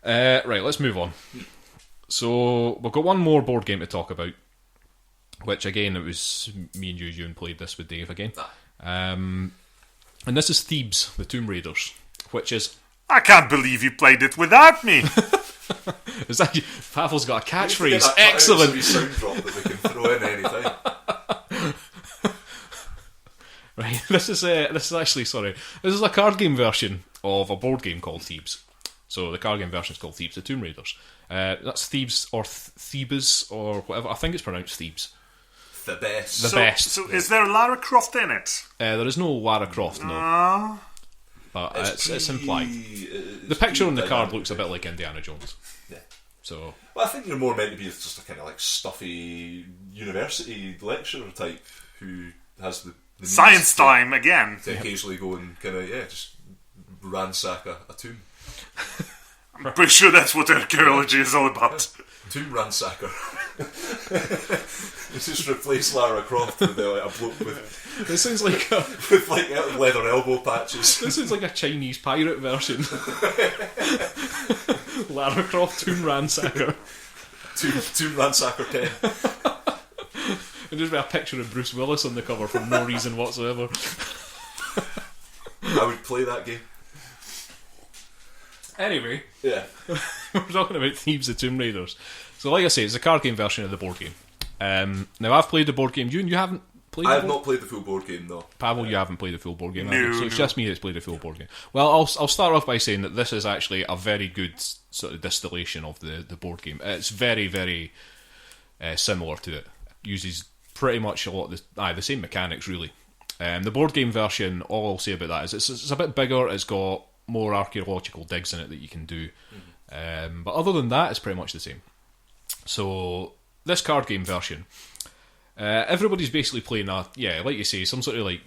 Right, let's move on. So, we've got one more board game to talk about, which, again, it was me and you and played this with Dave again. And this is Thebes, the Tomb Raiders, which is... I can't believe you played it without me! Is that Pawel's got a catchphrase. Excellent! It's a sound drop that we can throw in any time. Right, this is actually, this is a card game version of a board game called Thebes. So the card game version is called Thebes, the Tomb Raiders. That's Thebes or Thebes or whatever. I think it's pronounced Thebes. The best. The best. So is there Lara Croft in it? There is no Lara Croft, no. But it's implied. The picture on the card looks a bit like Indiana Jones. Yeah. So. Well, I think you're more meant to be just a kind of like stuffy university lecturer type who has the science time again. To occasionally go and kind of just ransack a tomb. I'm pretty sure that's what archaeology is all about. Tomb ransacker. Just replace Lara Croft with a bloke with. This sounds like with like leather elbow patches. This sounds like a Chinese pirate version. Lara Croft Tomb Ransacker. Tomb Ransacker 10. And just with a picture of Bruce Willis on the cover for no reason whatsoever. I would play that game. Anyway, yeah, we're talking about Thebes, the Tomb Raiders. So, like I say, it's a card game version of the board game. Now, I've played the board game. You haven't played. I have not played the full board game, no. Pawel, you haven't played the full board game, no, so it's just me that's played the full board game. Well, I'll start off by saying that this is actually a very good sort of distillation of the board game. It's very, very similar to it. Uses pretty much a lot of the same mechanics, really. The board game version, all I'll say about that is it's a bit bigger. It's got more archaeological digs in it that you can do. But other than that, it's pretty much the same. So, this card game version, everybody's basically playing like you say, some sort of like...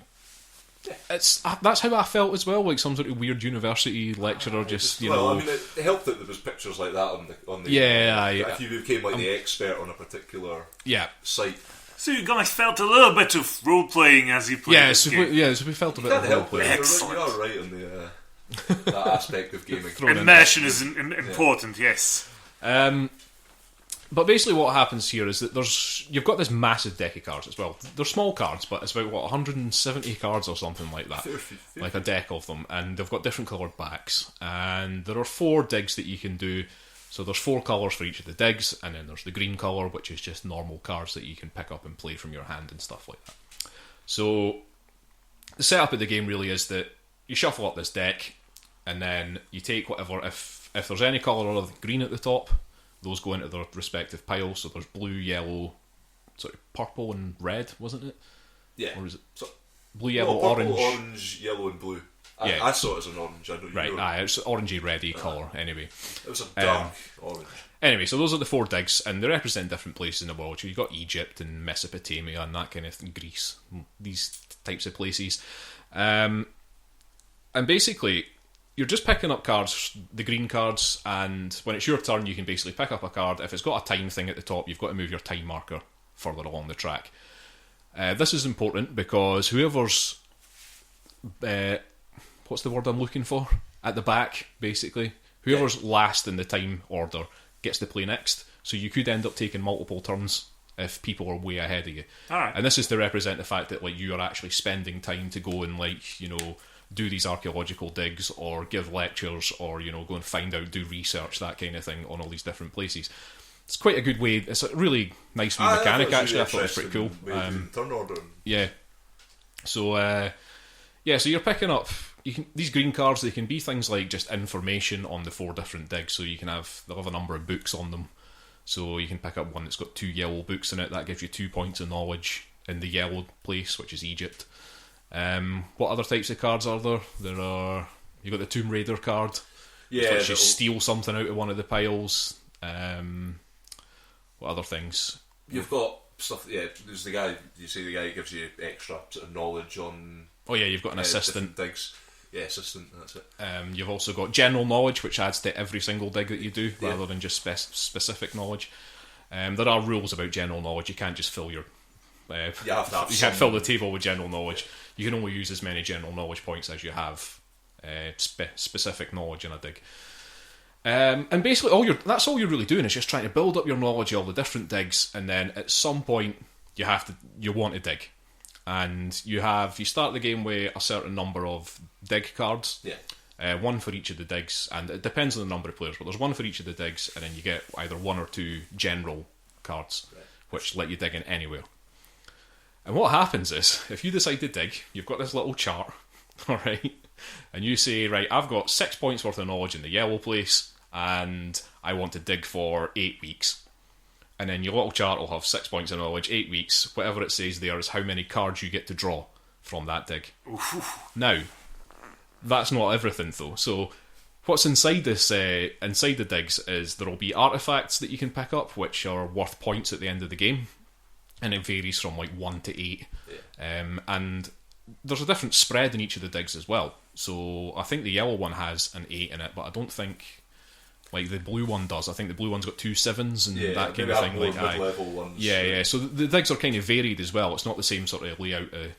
that's how I felt as well, like some sort of weird university lecturer I mean, it helped that there was pictures like that on the if you became like the expert on a particular site. So you guys felt a little bit of role-playing as you played this game? So we felt a bit of role-playing. Excellent. You're right on that aspect of gaming. Immersion is important, yes. But basically what happens here is that you've got this massive deck of cards as well. They're small cards, but it's about 170 cards or something like that. Like a deck of them, and they've got different coloured backs. And there are 4 digs that you can do. So there's 4 colours for each of the digs, and then there's the green colour, which is just normal cards that you can pick up and play from your hand and stuff like that. So the setup of the game really is that you shuffle up this deck, and then you take whatever, if there's any colour other than green at the top, those go into their respective piles. So there's blue, yellow, sort of purple and red, wasn't it? Yeah. Or is it blue, yellow, purple, orange, yellow and blue. Yeah. I saw it as an orange. I know you right, it's orangey, reddy colour, anyway. It was a dark orange. Anyway, so those are the 4 digs, and they represent different places in the world. You've got Egypt and Mesopotamia and that kind of thing, Greece, these types of places. And basically, you're just picking up cards, the green cards, and when it's your turn, you can basically pick up a card. If it's got a time thing at the top, you've got to move your time marker further along the track. This is important because whoever's... what's the word I'm looking for? At the back, basically. Whoever's last in the time order gets to play next. So you could end up taking multiple turns if people are way ahead of you. All right. And this is to represent the fact that like you are actually spending time to go and do these archaeological digs or give lectures or, go and find out, do research, that kind of thing on all these different places. It's quite a good way. It's a really nice wee mechanic, actually. I thought it was pretty cool. Turn order. Yeah. So, so you're picking up these green cards. They can be things like just information on the 4 different digs. So they'll have a number of books on them. So you can pick up one that's got 2 yellow books in it. That gives you 2 points of knowledge in the yellow place, which is Egypt. What other types of cards are there? You got the Tomb Raider card. Yeah, which you steal something out of one of the piles. What other things? You've got stuff. Yeah, there's the guy. You say the guy who gives you extra sort of knowledge on. Oh yeah, you've got an assistant. Digs. Yeah, assistant. That's it. You've also got general knowledge, which adds to every single dig that you do, rather than just specific knowledge. There are rules about general knowledge. You can't just fill your. You have to have you can't fill the table with general knowledge. You can only use as many general knowledge points as you have specific knowledge in a dig. And basically, that's all you're really doing is just trying to build up your knowledge of all the different digs, and then at some point you want to dig. And you start the game with a certain number of dig cards. Yeah. One for each of the digs, and it depends on the number of players, but there's one for each of the digs, and then you get either 1 or 2 general cards, which let you dig in anywhere. And what happens is, if you decide to dig, you've got this little chart, alright, and you say, right, I've got 6 points worth of knowledge in the yellow place, and I want to dig for 8 weeks. And then your little chart will have 6 points of knowledge, 8 weeks. Whatever it says there is how many cards you get to draw from that dig. Now, that's not everything though. So, what's inside inside the digs is there will be artifacts that you can pick up, which are worth points at the end of the game, and it varies from like 1 to 8. Yeah. And there's a different spread in each of the digs as well. So, I think the yellow one has an 8 in it, but I don't think. Like the blue one does. I think the blue one's got 2 7s and that kind of thing. Like mid-level ones. Yeah. So the digs are kind of varied as well. It's not the same sort of layout of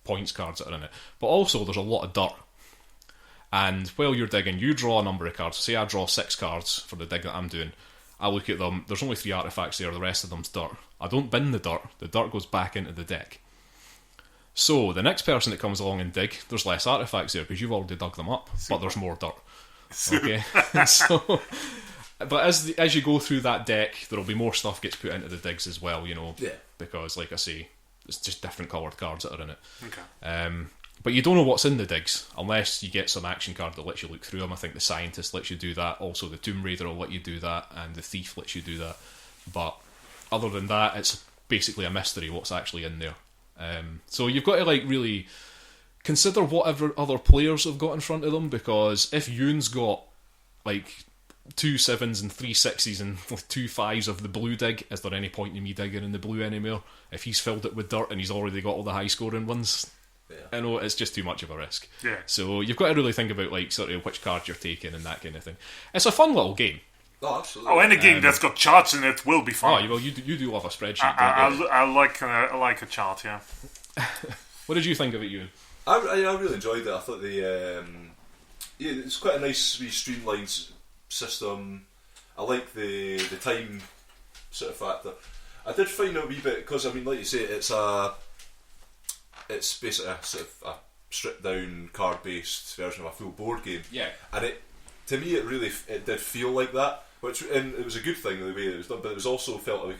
points cards that are in it. But also there's a lot of dirt. And while you're digging, you draw a number of cards. Say I draw 6 cards for the dig that I'm doing. I look at them. There's only 3 artifacts there. The rest of them's dirt. I don't bin the dirt. The dirt goes back into the deck. So the next person that comes along and dig, there's less artifacts there because you've already dug them up. But there's more dirt. Okay, so but as you go through that deck, there'll be more stuff gets put into the digs as well, because like I say, it's just different coloured cards that are in it. Okay. But you don't know what's in the digs unless you get some action card that lets you look through them. I think the Scientist lets you do that. Also, the Tomb Raider will let you do that, and the Thief lets you do that. But other than that, it's basically a mystery what's actually in there. So you've got to really consider whatever other players have got in front of them, because if Euan's got 2 7s and 3 6s and 2 5s of the blue dig, is there any point in me digging in the blue anymore? If he's filled it with dirt and he's already got all the high scoring ones, I know it's just too much of a risk. Yeah. So you've got to really think about sort of which card you're taking and that kind of thing. It's a fun little game. Oh, absolutely. Oh, any game that's got charts in it will be fun. Oh, well, you do love a spreadsheet. I like a chart, yeah. What did you think of it, Euan? I really enjoyed it. I thought it's quite a nice wee streamlined system. I like the time sort of factor. I did find it a wee bit, because I mean, like you say, it's basically a sort of a stripped down card based version of a full board game. Yeah. And to me it did feel like that, and it was a good thing the way it was done, but it was also felt like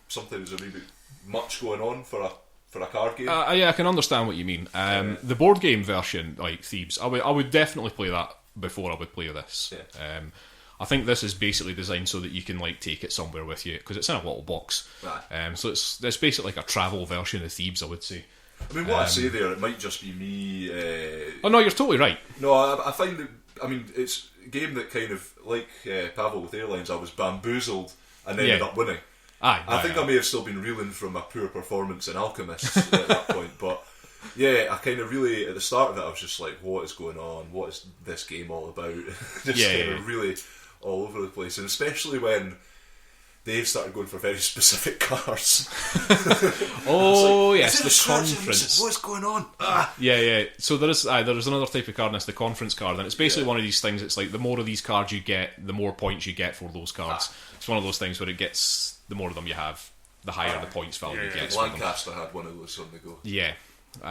sometimes a wee bit much going on for a card game. Yeah, I can understand what you mean. The board game version, like Thebes, I would definitely play that before I would play this. Yeah. I think this is basically designed so that you can take it somewhere with you, because it's in a little box. Right. So it's basically like a travel version of Thebes, I would say. I mean, what I say there, it might just be me. Oh no, you're totally right. No, I find it. I mean, it's a game that kind of like Pawel with Airlines. I was bamboozled and ended up winning. I think I may have still been reeling from a poor performance in Alchemists at that point, but yeah, I kind of really, at the start of it, I was just like, what is going on? What is this game all about? Really all over the place, and especially when Dave started going for very specific cards. Oh yes, the conference. What's going on? Yeah. So there is another type of card, and it's the conference card, and it's basically one of these things. It's like the more of these cards you get, the more points you get for those cards. It's one of those things where it gets, the more of them you have, the higher the points value you get. Lancaster had one of those on the go. Yeah.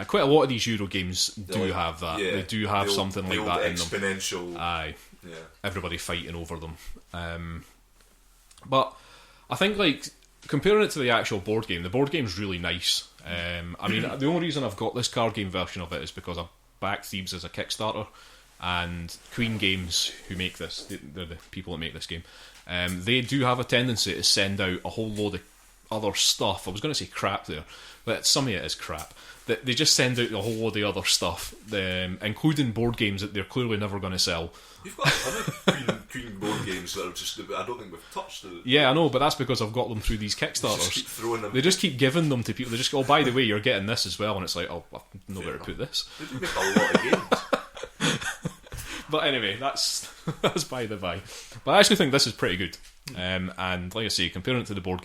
Quite a lot of these Euro games do have that. Yeah, they do have something like that in them. Exponential. Aye. Yeah. Everybody fighting over them. But I think, like, comparing it to the actual board game, the board game's really nice. I mean, the only reason I've got this card game version of it is because I backed Thebes as a Kickstarter, and Queen Games, who make this, they're the people that make this game, they do have a tendency to send out a whole load of other stuff. I was going to say crap there, but some of it is crap. They just send out a whole load of other stuff, including board games that they're clearly never going to sell. You've got a ton of Queen board games that are just, I don't think we've touched it. Yeah, I know, but that's because I've got them through these Kickstarters. Just keep throwing them. They just keep giving them to people. They just go, oh, by the way, you're getting this as well, and it's like, oh, I've no where to put this. They do make a lot of games. But anyway, that's by the by. But I actually think this is pretty good. And like I say, comparing it to the board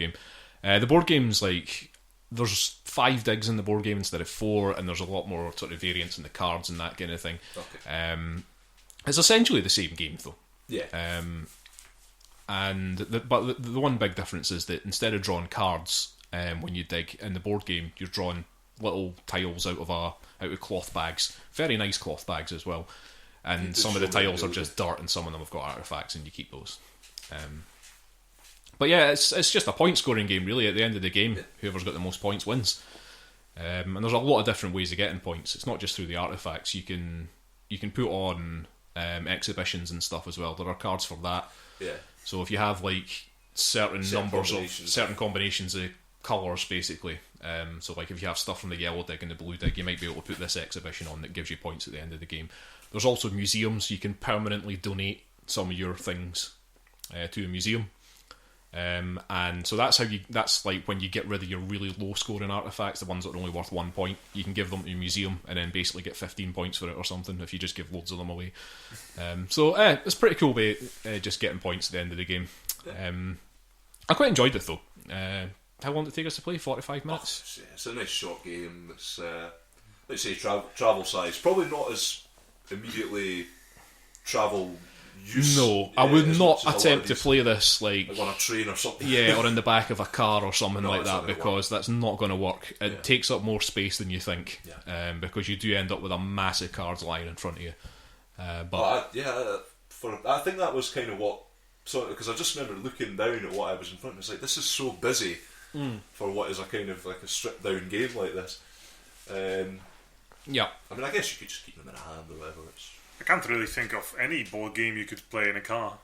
game's like, there's 5 digs in the board game instead of 4, and there's a lot more sort of variance in the cards and that kind of thing. Okay. It's essentially the same game though. Yeah. But the one big difference is that instead of drawing cards when you dig in the board game, you're drawing little tiles out of cloth bags. Very nice cloth bags as well. And some of the tiles are just dirt, and some of them have got artifacts, and you keep those. But yeah, it's just a point scoring game really. At the end of the game, whoever's got the most points wins. And there's a lot of different ways of getting points. It's not just through the artifacts. You can put on exhibitions and stuff as well. There are cards for that. Yeah. So if you have like certain numbers of certain combinations of colours, basically. So like if you have stuff from the yellow dig and the blue dig, you might be able to put this exhibition on that gives you points at the end of the game. There's also museums. You can permanently donate some of your things to a museum. And so that's like when you get rid of your really low scoring artifacts, the ones that are only worth 1 point, you can give them to a museum and then basically get 15 points for it or something if you just give loads of them away. So it's a pretty cool way just getting points at the end of the game. I quite enjoyed it though. How long did it take us to play? 45 minutes? It's a nice short game. It's let's say travel size, probably not as immediately travel use. No, I would not attempt to play this like on a train or something. Yeah, or in the back of a car or something like that, because that's not going to work. It takes up more space than you think, because you do end up with a massive cards line in front of you. I think that was kind of what, because I just remember looking down at what I was in front of. It's like, this is so busy for what is a kind of like a stripped down game like this. Yeah, I mean, I guess you could just keep them in a hand or whatever. I can't really think of any board game you could play in a car.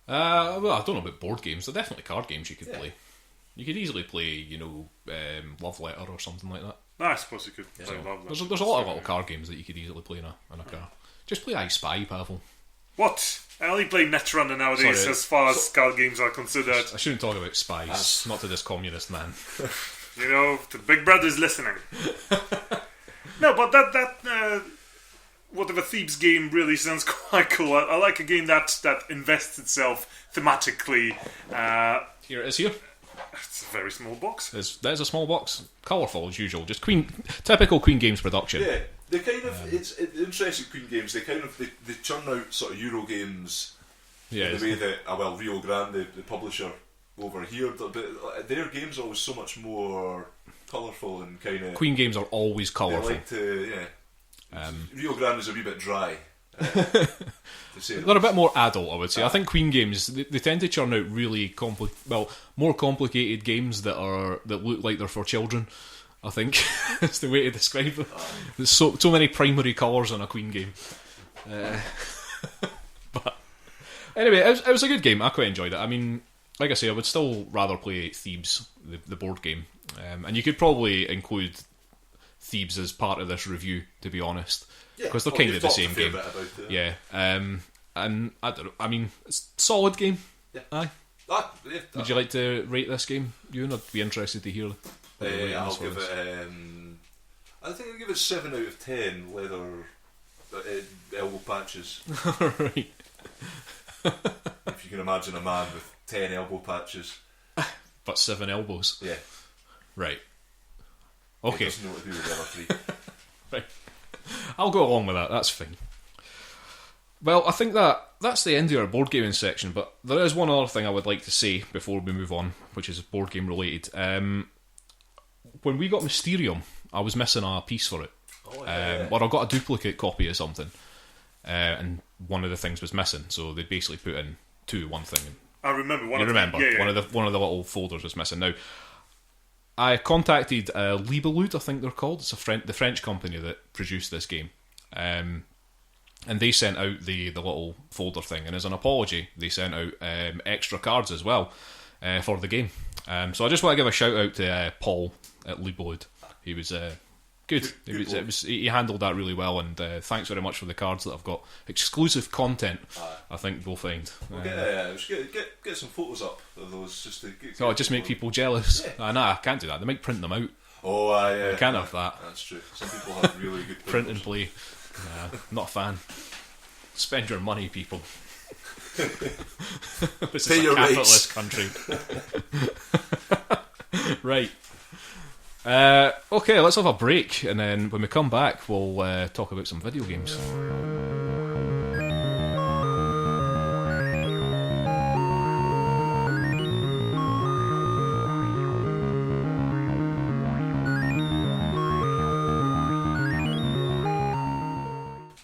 Well, I don't know about board games. There are definitely card games you could play. You could easily play, Love Letter or something like that. No, I suppose you could play Love Letter. There's a lot of little card games that you could easily play in a car. Just play I Spy, Pawel. What? I only play Netrunner nowadays as far as card games are considered. I shouldn't talk about spies, not to this communist man. The Big Brother's listening. No, but that whatever Thebes game really sounds quite cool. I like a game that invests itself thematically. Here it is here. It's a very small box. There's a small box. Colourful as usual. Just typical Queen Games production. Yeah, they kind of, it's interesting Queen Games, they churn out sort of Euro games in the way that, Rio Grande, the publisher over here, but their games are always so much more colourful and kind of... Queen Games are always colourful. They like to, Rio Grande is a wee bit dry. They're a bit more adult, I would say. I think Queen Games, they tend to churn out really more complicated games that look like they're for children. I think is the way to describe them. There's so many primary colours on a Queen game. But anyway, it was a good game. I quite enjoyed it. I mean, like I say, I would still rather play Thebes, the board game, and you could probably include Thebes as part of this review, to be honest, because they're kind of the same game. Yeah, and I don't know. I mean, it's a solid game. Yeah. Aye. Would you like to rate this game, Euan? I'd be interested to hear. I'll give it. I think I'll give it 7 out of 10 leather elbow patches. Right. If you can imagine a man with 10 elbow patches, but 7 elbows. Yeah. Right. Okay. He doesn't know what to do with the other 3. Right. I'll go along with that. That's fine. Well, I think that's the end of our board gaming section, but there is one other thing I would like to say before we move on, which is board game related. When we got Mysterium, I was missing a piece for it. Oh, yeah. Or I got a duplicate copy of something, and one of the things was missing. So they basically put in one thing. I remember one. One of the little folders was missing. Now, I contacted Libelud, I think they're called. It's the French company that produced this game, and they sent out the little folder thing. And as an apology, they sent out extra cards as well for the game. So I just want to give a shout out to Paul at Libelud. He was good. He handled that really well, and thanks very much for the cards that I've got. Exclusive content, I think we'll find. Get some photos up of those just to just make people jealous. Yeah. Nah, I can't do that. They might print them out. Oh, yeah. I can't have that. That's true. Some people have really good print and play. Not a fan. Spend your money, people. This Pay is a your capitalist rates. country. Right. Okay, let's have a break, and then when we come back, we'll talk about some video games.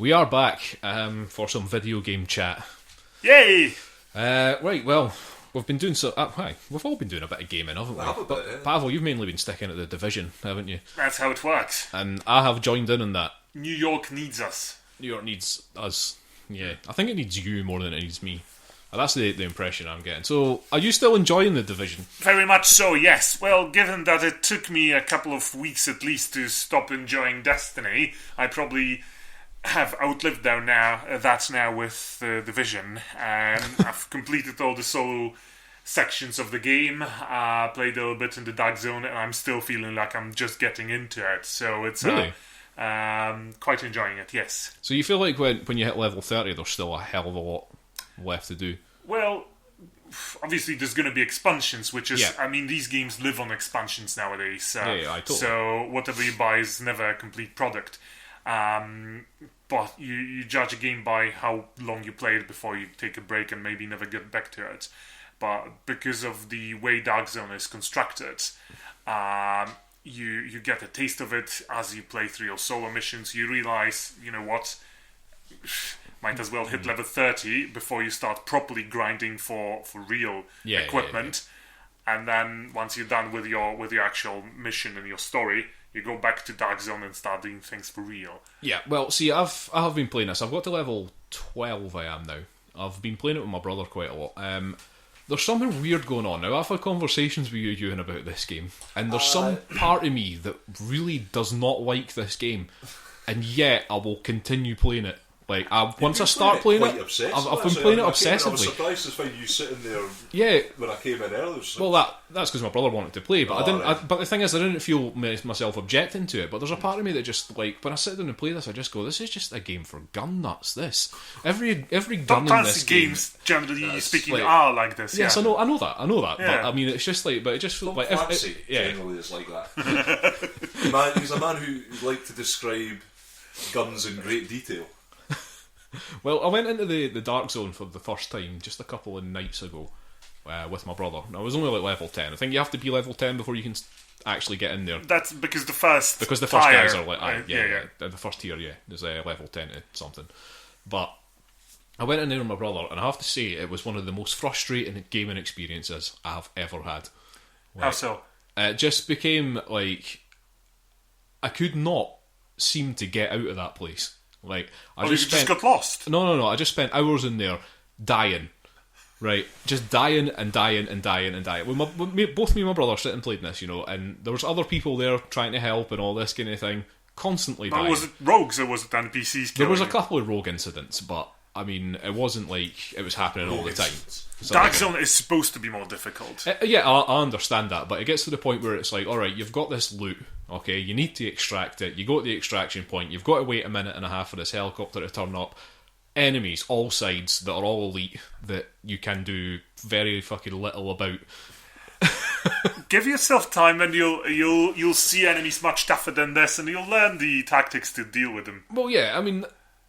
We are back for some video game chat. Yay! Right, well, we've been doing we've all been doing a bit of gaming, haven't we? Pawel, you've mainly been sticking at the Division, haven't you? That's how it works. And I have joined in on that. New York needs us. New York needs us. Yeah, I think it needs you more than it needs me. That's the impression I'm getting. So, are you still enjoying the Division? Very much so, yes. Well, given that it took me a couple of weeks at least to stop enjoying Destiny, I probably have outlived that now with the Division. I've completed all the solo sections of the game, played a little bit in the Dark Zone, and I'm still feeling like I'm just getting into it. So it's really? Quite enjoying it, yes. So you feel like when you hit level 30, there's still a hell of a lot left to do? Well, obviously there's going to be expansions, which is, yeah. I mean, these games live on expansions nowadays. Totally. So whatever you buy is never a complete product. But you judge a game by how long you play it before you take a break and maybe never get back to it. But because of the way Dark Zone is constructed, you get a taste of it as you play through your solo missions. You realise, you know what, might as well hit level 30 before you start properly grinding for real equipment. Yeah. And then once you're done with your actual mission and your story, you go back to Dark Zone and start doing things for real. Yeah, well, see, I have been playing this. I've got to level 12 I am now. I've been playing it with my brother quite a lot. There's something weird going on now. I've had conversations with you, Euan, about this game, and there's some part of me that really does not like this game, and yet I will continue playing it. Like, once I start playing it, I've been playing it obsessively. I was surprised to find you sitting there when I came in earlier. Well, that's because my brother wanted to play, but I didn't. But the thing is, I didn't feel myself objecting to it. But there's a part of me that just, like, when I sit down and play this, I just go, "This is just a game for gun nuts." This every gun in this game. Games, generally speaking, are like this. Yes, yeah. I know that. Yeah. But I mean, it's just like, but it just feels like generally is like that. He's a man who liked to describe guns in great detail. Well, I went into the Dark Zone for the first time just a couple of nights ago with my brother. I was only like level 10. I think you have to be level 10 before you can actually get in there. That's because the first guys are like, the first tier, there's level 10 to something. But I went in there with my brother, and I have to say, it was one of the most frustrating gaming experiences I have ever had. Like, how so? It just became like, I could not seem to get out of that place. Like, you just got lost? No. I just spent hours in there dying. Right? Just dying and dying and dying and dying. Both me and my brother sit and played this, and there was other people there trying to help and all this kind of thing. Constantly dying. Was it rogues or was it NPCs? There was a couple of rogue incidents, but I mean, it wasn't like it was happening all the time. Dark Zone is supposed to be more difficult. I understand that, but it gets to the point where it's like, alright, you've got this loot, okay, you need to extract it, you go to the extraction point, you've got to wait a minute and a half for this helicopter to turn up, enemies, all sides, that are all elite, that you can do very fucking little about. Give yourself time and you'll see enemies much tougher than this, and you'll learn the tactics to deal with them. Well, yeah, I mean,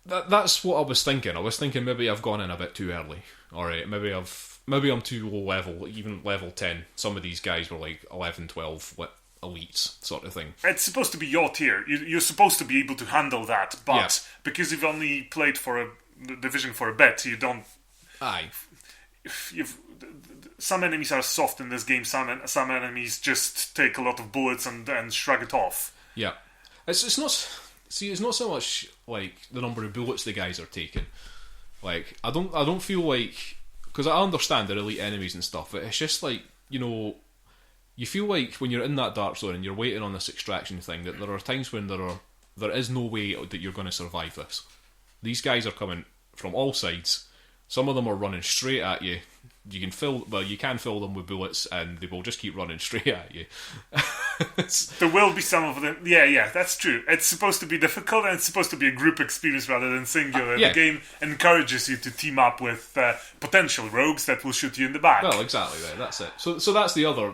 that's what I was thinking. I was thinking maybe I've gone in a bit too early. Alright, maybe I'm too low level, even level 10. Some of these guys were like 11, 12, elites sort of thing. It's supposed to be your tier. You're supposed to be able to handle that, but because you've only played for the division for a bit, you don't. Aye. Some enemies are soft in this game. Some enemies just take a lot of bullets and shrug it off. Yeah, it's not. See, it's not so much like the number of bullets the guys are taking. Like, I don't feel like, because I understand they're elite enemies and stuff, but it's just like, you feel like when you're in that dark zone and you're waiting on this extraction thing, that there are times when there is no way that you're going to survive this. These guys are coming from all sides. Some of them are running straight at you. You can fill them with bullets, and they will just keep running straight at you. There will be some of them. Yeah, that's true. It's supposed to be difficult, and it's supposed to be a group experience rather than singular. The game encourages you to team up with potential rogues that will shoot you in the back. Well, exactly. Right, that's it. So that's the other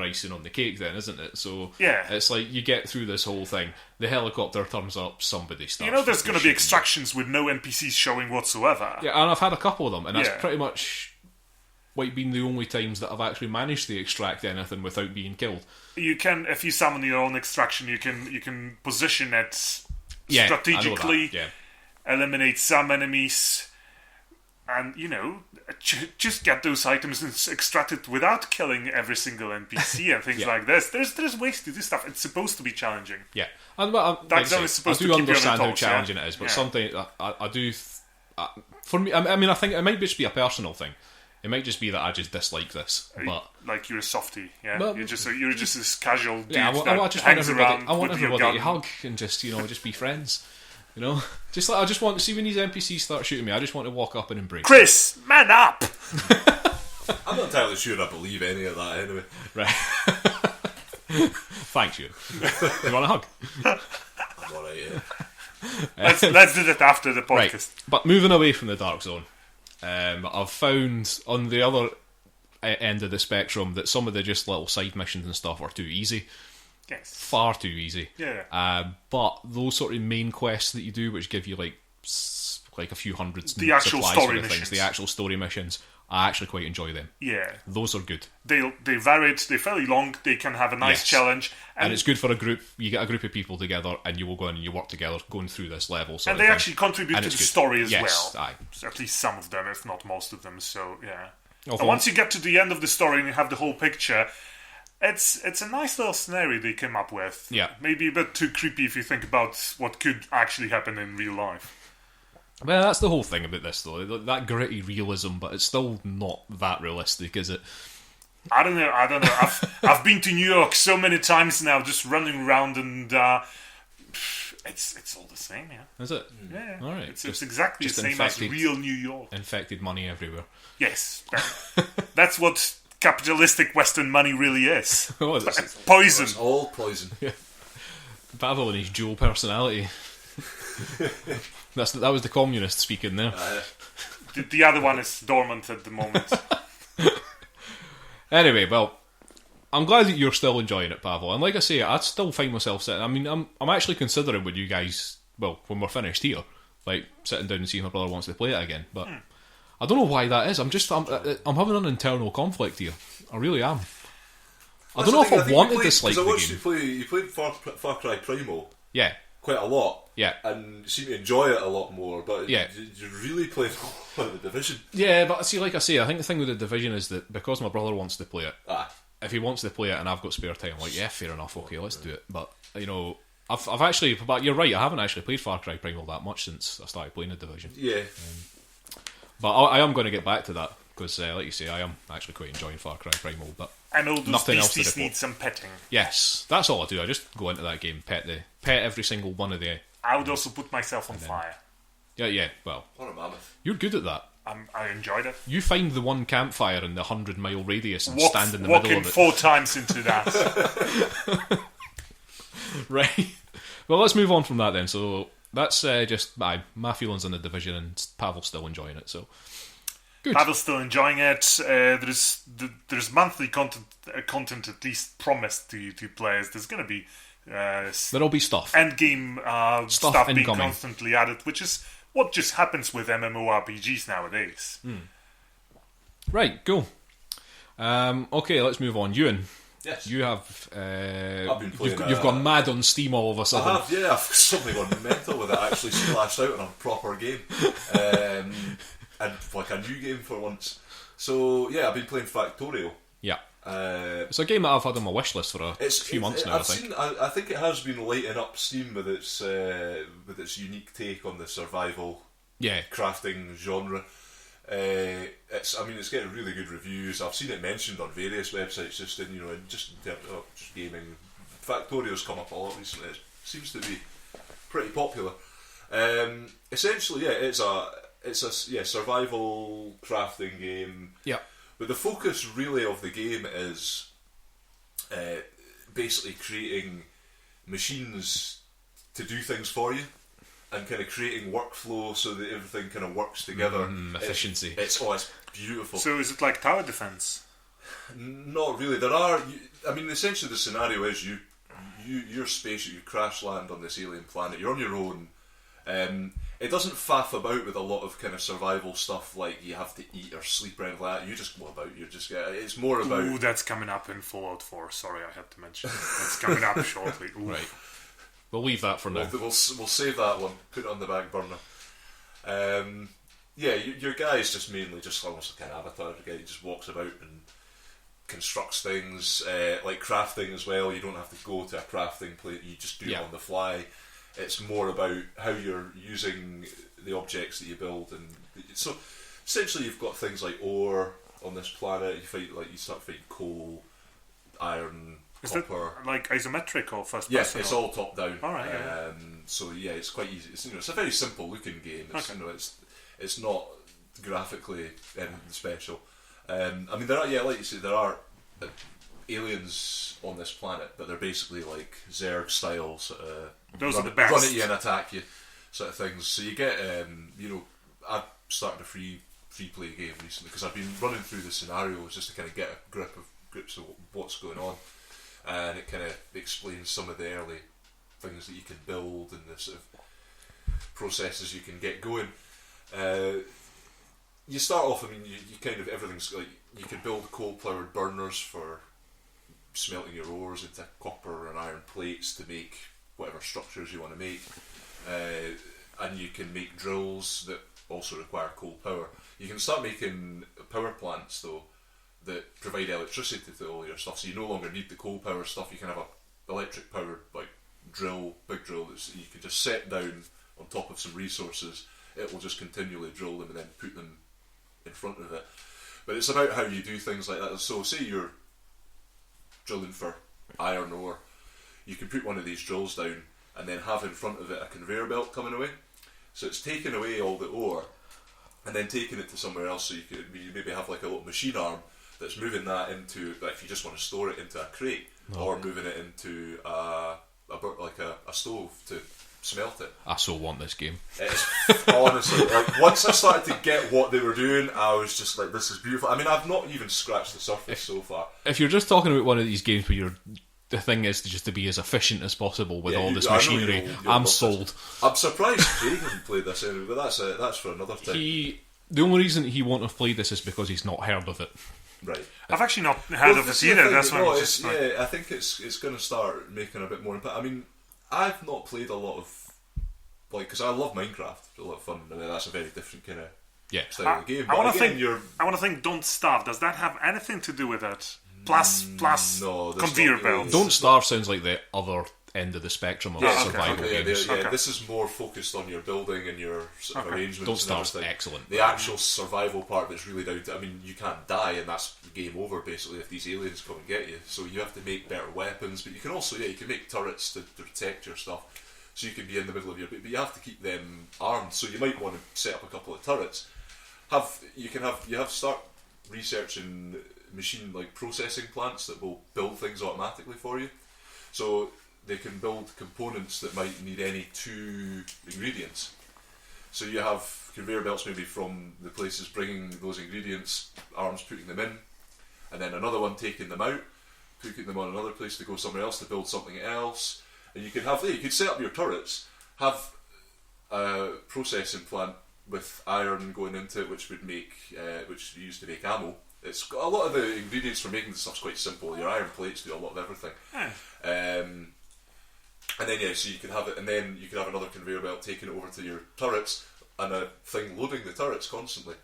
icing on the cake, then, isn't it? So it's like you get through this whole thing. The helicopter turns up. Somebody starts. There's going to be extractions with no NPCs showing whatsoever. Yeah, and I've had a couple of them, and that's pretty much like been the only times that I've actually managed to extract anything without being killed. You can, if you summon your own extraction, you can position it strategically, eliminate some enemies, and just get those items extracted without killing every single NPC and things like this. There's ways to do stuff. It's supposed to be challenging. Yeah, and I do understand how challenging it is, but something I do. For me, I mean, I think it might just be a personal thing. It might just be that I just dislike this, but like you're a softie, But, you're just this casual dude I want around. I want everybody to hug and just just be friends. Just like I just want to see when these NPCs start shooting me. I just want to walk up and embrace. Chris, man up! I'm not entirely sure I believe any of that anyway. Right. Thanks, you. You want a hug? I'm alright. Let's do that after the podcast. Right. But moving away from the Dark Zone. I've found on the other end of the spectrum that some of the just little side missions and stuff are too easy. Yes. Far too easy. Yeah. But those sort of main quests that you do, which give you like a few hundreds, the actual story missions, the actual story missions, I actually quite enjoy them. Yeah. Those are good. They varied. They're fairly long. They can have a nice challenge. And it's good for a group. You get a group of people together and you will go in and you work together going through this level. And they actually contribute to the story as well. Aye. So at least some of them, if not most of them. So, yeah. And once you get to the end of the story and you have the whole picture, it's a nice little scenario they came up with. Yeah. Maybe a bit too creepy if you think about what could actually happen in real life. Well, that's the whole thing about this, though. That gritty realism, but it's still not that realistic, is it? I don't know. I've been to New York so many times now, just running around, and it's all the same, yeah. Is it? Yeah. All right. It's exactly the same as real New York. Infected money everywhere. Yes. That's what capitalistic Western money really is. It's poison. It's all poison. Yeah. Pawel and his dual personality. That was the communist speaking there. The other one is dormant at the moment. Anyway, well, I'm glad that you're still enjoying it, Pawel. And like I say, I'd still find myself sitting. I mean, I'm actually considering when you guys, when we're finished here, like sitting down and seeing if my brother wants to play it again. But I don't know why that is. I'm having an internal conflict here. I really am. I don't know if I want to dislike the game. You played Far Cry Primal. Yeah. Quite a lot. Yeah. And you seem to enjoy it a lot more, but you really played The Division. Yeah, but see, like I say, I think the thing with The Division is that because my brother wants to play it, if he wants to play it and I've got spare time, I'm like, yeah, fair enough, okay, let's do it. But, I've actually, but you're right, I haven't actually played Far Cry Primal that much since I started playing The Division. Yeah. But I am going to get back to that, because, like you say, I am actually quite enjoying Far Cry Primal, but and all those nothing else beasties need some petting. Yes, that's all I do. I just go into that game, pet every single one of the... I would also put myself on fire. Yeah, well... What a mammoth. You're good at that. I enjoyed it. You find the one campfire in the 100-mile radius and stand in the middle of it. Walking 4 times into that. Right. Well, let's move on from that then. So, that's just my feelings on The Division, and Pawel's still enjoying it, so... Good. Pawel's still enjoying it. There's monthly content at least promised to players. There's going to be there'll be stuff. End game stuff being incoming. constantly added, which is what just happens with MMORPGs nowadays. Right, cool. Okay, let's move on. Euan, Yes. You have. I've been playing. You've gone mad on Steam all of a sudden. I have, yeah. I've suddenly gone mental with it. I actually splashed out on a proper game, and like a new game for once. So yeah, I've been playing Factorio. Yeah. It's a game that I've had on my wish list for a few months now. I think it has been lighting up Steam with its unique take on the survival crafting genre. It's getting really good reviews. I've seen it mentioned on various websites, just gaming. Factorio's come up a lot recently. It seems to be pretty popular. Essentially, it's a survival crafting game. Yeah. But the focus really of the game is basically creating machines to do things for you. And kind of creating workflow so that everything kind of works together. Efficiency. It's beautiful. So is it like tower defense? Not really. Essentially the scenario is you're spaceship, you crash land on this alien planet. You're on your own. It doesn't faff about with a lot of kind of survival stuff like you have to eat or sleep or anything like that. You just go about. It's more about. Ooh, that's coming up in Fallout 4. Sorry, I had to mention it. That's coming up shortly. Ooh. Right. We'll leave that for now. We'll save that one. Put it on the back burner. Your guy is just mainly just almost like an avatar. The guy who just walks about and constructs things, like crafting as well. You don't have to go to a crafting place. You just do it on the fly. It's more about how you're using the objects that you build, and so essentially you've got things like ore on this planet. You start fighting coal, iron. Is copper. that like isometric or first person? Yes, it's all top down. All right. So yeah, it's quite easy. It's a very simple looking game. It's not graphically anything special. There are like you say, there are aliens on this planet, but they're basically like Zerg style sort of Those are the best. Run at you and attack you sort of things. So you get I've started a free play game recently because I've been running through the scenarios just to kind of get a grips of what's going on. And it kind of explains some of the early things that you can build and the sort of processes you can get going. You start off, you kind of, everything's like, you can build coal-powered burners for smelting your ores into copper and iron plates to make whatever structures you want to make. And you can make drills that also require coal power. You can start making power plants, though, that provide electricity to all your stuff, so you no longer need the coal power stuff. You can have a electric powered like big drill that you can just set down on top of some resources. It will just continually drill them and then put them in front of it. But it's about how you do things like that. So say you're drilling for iron ore, you can put one of these drills down and then have in front of it a conveyor belt coming away. So it's taking away all the ore and then taking it to somewhere else. So you maybe have like a little machine arm that's moving that into, if you just want to store it, into a crate, or moving it into a stove to smelt it. I so want this game. It's honestly, like, once I started to get what they were doing, I was just like, this is beautiful. I've not even scratched the surface so far. If you're just talking about one of these games where the thing is just to be as efficient as possible with all this machinery, I'm sold. I'm surprised Craig hasn't played this anyway, but that's for another time. The only reason he won't have played this is because he's not heard of it. Right. I've actually not heard of it either. That's why I think it's going to start making a bit more impact. I've not played a lot of, because I love Minecraft. It's a lot of fun. That's a very different kind of style of game. I want to think. Don't Starve. Does that have anything to do with it? Plus conveyor belts. Don't Starve sounds like the other end of the spectrum of survival games. This is more focused on your building and your sort of arrangements. Don't Starve's excellent. The actual survival part that's really down to, you can't die and that's game over basically if these aliens come and get you. So you have to make better weapons, but you can also you can make turrets to protect your stuff. So you can be in the middle of but you have to keep them armed. So you might want to set up a couple of turrets. You have to start researching machine processing plants that will build things automatically for you. So they can build components that might need any two ingredients. So you have conveyor belts maybe from the places bringing those ingredients, arms putting them in, and then another one taking them out, putting them on another place to go somewhere else to build something else. And you could set up your turrets, have a processing plant with iron going into it, which would make which is used to make ammo. It's got a lot of the ingredients for making the stuff's quite simple. Your iron plates do a lot of everything. And then so you can have it, and then you can have another conveyor belt taking it over to your turrets, and a thing loading the turrets constantly.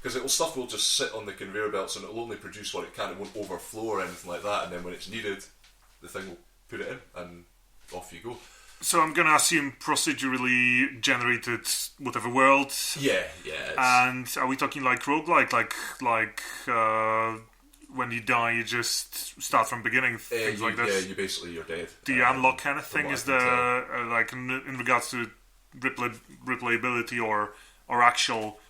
Because stuff will just sit on the conveyor belts, and it'll only produce what it can. It won't overflow or anything like that. And then when it's needed, the thing will put it in, and off you go. So I'm going to assume procedurally generated whatever world. Yeah. And are we talking like roguelike, like when you die, you just start from beginning, things like this? Yeah, you're dead. Do you unlock anything? Is there like in regards to replayability or actual,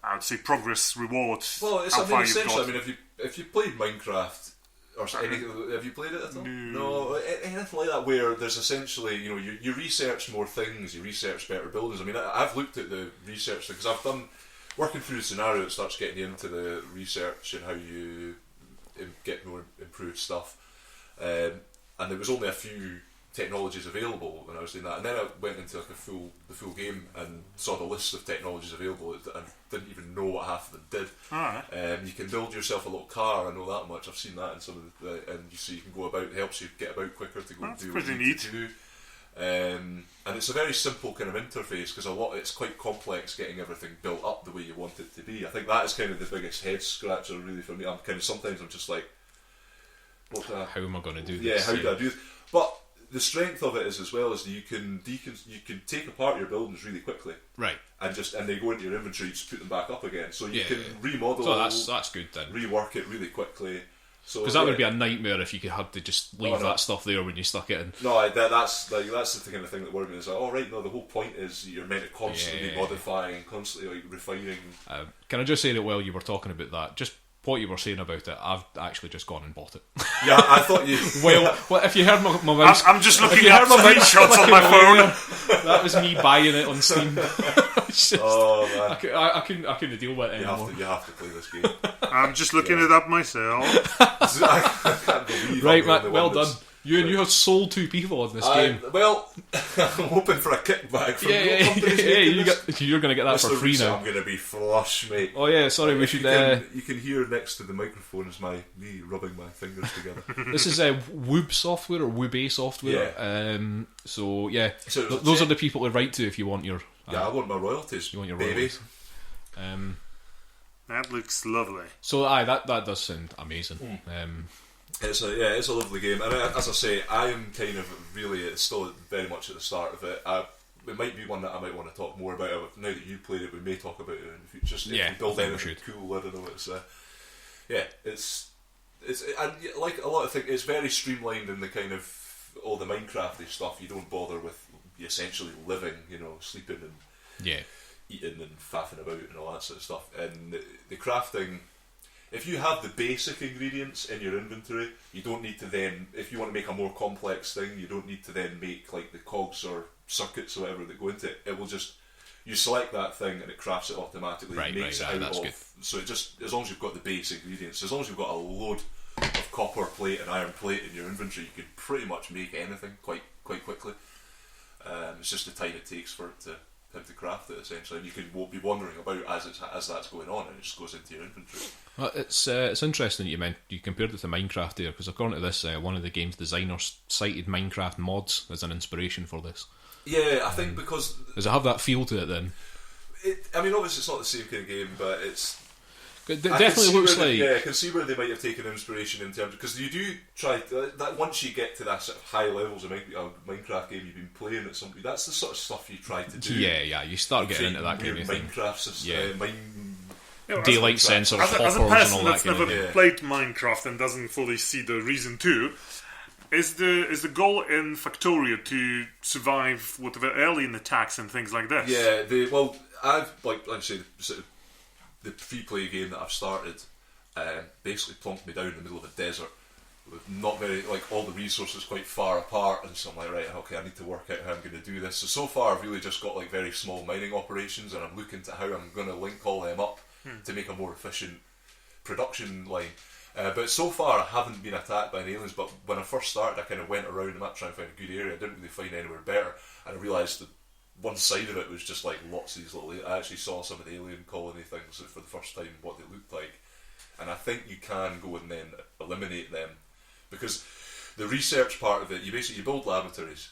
I would say, progress reward? Well, it's essentially. I mean, if you played Minecraft or anything, have you played it at all? No, anything like that where there's essentially, you research more things, you research better buildings. I mean, I've looked at the research because I've done working through the scenario. It starts getting you into the research and how you get more improved stuff. And there was only a few technologies available when I was doing that, and then I went into like the full game and saw the list of technologies available and didn't even know what half of them did. You can build yourself a little car. I know that much. I've seen that in some of the, and you can go about. It helps you get about quicker to go and do what you need to do. And it's a very simple kind of interface because it's quite complex getting everything built up the way you want it to be. I think that is kind of the biggest head scratcher really for me. Sometimes I'm just like, how am I going to do this? Yeah, how do I do this? But the strength of it is as well as you can take apart your buildings really quickly, right? And they go into your inventory, just put them back up again, so you can remodel. So that's good then. Rework it really quickly. Because that would be a nightmare if you had to just leave that stuff there when you stuck it in. No, that's the kind of thing that worried me. Is like, the whole point is you're meant to constantly be modifying, constantly refining. Can I just say that while you were talking about that, just what you were saying about it, I've actually just gone and bought it. Yeah, I thought you. well, if you heard my mouse, I'm just looking at screenshots on my phone. That was me buying it on Steam. Oh man, I couldn't deal with it anymore. You have to play this game. I'm just looking it up myself. I can't believe. Right, Matt, well done. You have sold 2 people on this game. Well, I'm hoping for a kickback from your company. You're going to get that for free now. I'm going to be flush, mate. Oh yeah, sorry, we should. You can hear next to the microphone is me rubbing my fingers together. This is Woob software or Woobay software. Yeah. So those are the people to write to if you want your. I want my royalties. You want your baby. Royalties. That looks lovely. So that does sound amazing. It's a lovely game, and as I say, I am kind of it's still very much at the start of it. It might be one that I might want to talk more about. Now that you played it, we may talk about it in the future. Just if you build anything cool, I don't know. It's and like a lot of things, it's very streamlined in the kind of all the Minecrafty stuff. You don't bother with essentially living, sleeping and eating and faffing about and all that sort of stuff. And the crafting. If you have the basic ingredients in your inventory, you don't need to then, if you want to make a more complex thing, you don't need to then make like the cogs or circuits or whatever that go into it. It will just, you select that thing and it crafts it automatically. It makes it out of. Good. So it just, as long as you've got the basic ingredients, as long as you've got a load of copper plate and iron plate in your inventory, you can pretty much make anything quite quickly. It's just the time it takes for it to craft it essentially, and you won't be wandering about as that's going on, and it just goes into your inventory. Well, it's interesting that you compared it to Minecraft there, because according to this, one of the game's designers cited Minecraft mods as an inspiration for this. Yeah, I think because does it have that feel to it then? Obviously it's not the same kind of game, but it definitely looks like. I can see where they might have taken inspiration in terms, because you do try that once you get to that sort of high levels of Minecraft game you've been playing at something. That's the sort of stuff you try to do. Yeah, you start getting into that kind of thing. Minecraft system, daylight sensors, as a person that's never of played Minecraft and doesn't fully see the reason to. Is the goal in Factorio to survive whatever alien attacks and things like this? Yeah, I've like I say, sort of the free play game that I've started basically plonked me down in the middle of a desert with not very, all the resources quite far apart, and so I'm like, right, okay, I need to work out how I'm going to do this. So far I've really just got very small mining operations, and I'm looking to how I'm going to link all them up to make a more efficient production line. But so far I haven't been attacked by aliens, but when I first started I kind of went around the map trying to find a good area. I didn't really find anywhere better, and I realised that one side of it was just lots of these little. I actually saw some of the alien colony things for the first time, what they looked like, and I think you can go and then eliminate them, because the research part of it, you build laboratories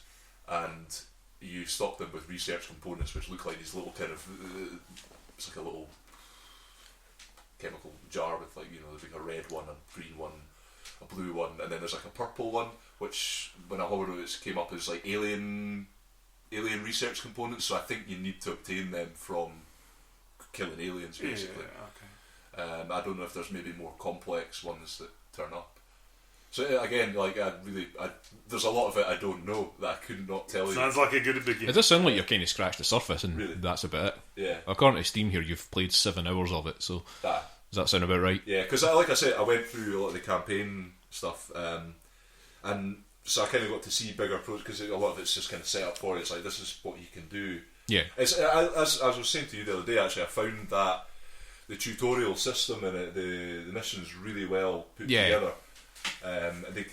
and you stock them with research components which look like these little kind of it's like a little chemical jar with, like, there's like a red one, a green one, a blue one, and then there's like a purple one, which when I hovered it came up as like alien research components. So I think you need to obtain them from killing aliens, basically. Yeah, okay. I don't know if there's maybe more complex ones that turn up. So again, like there's a lot of it I don't know that I could not tell you. Sounds like a good beginning. It does sound like you've kind of scratched the surface, and really? That's about it. Yeah. According to Steam here, you've played 7 hours of it, so does that sound about right? Yeah, because like I said, I went through a lot of the campaign stuff, and so I kind of got to see bigger pros, because a lot of it's just kind of set up for it. It's like, this is what you can do. Yeah. It's as I was saying to you the other day, actually, I found that the tutorial system in it, the missions, really well put together. They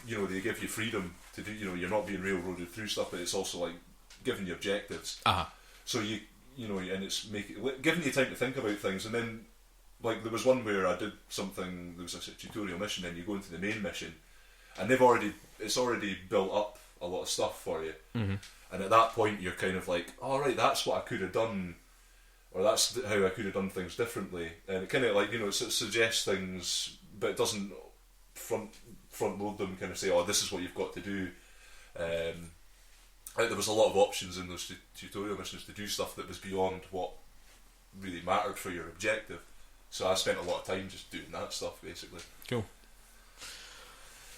give you freedom to do. You're not being railroaded through stuff, but it's also like giving you objectives. So and it's giving you time to think about things. And then, like, there was one where I did something. There was a tutorial mission, and you go into the main mission, and it's already built up a lot of stuff for you. Mm-hmm. And at that point, you're kind of like, all right, that's what I could have done, or that's how I could have done things differently. And it kind of like, it suggests things, but it doesn't front load them. Kind of say, oh, this is what you've got to do. There was a lot of options in those tutorial missions to do stuff that was beyond what really mattered for your objective. So I spent a lot of time just doing that stuff, basically. Cool.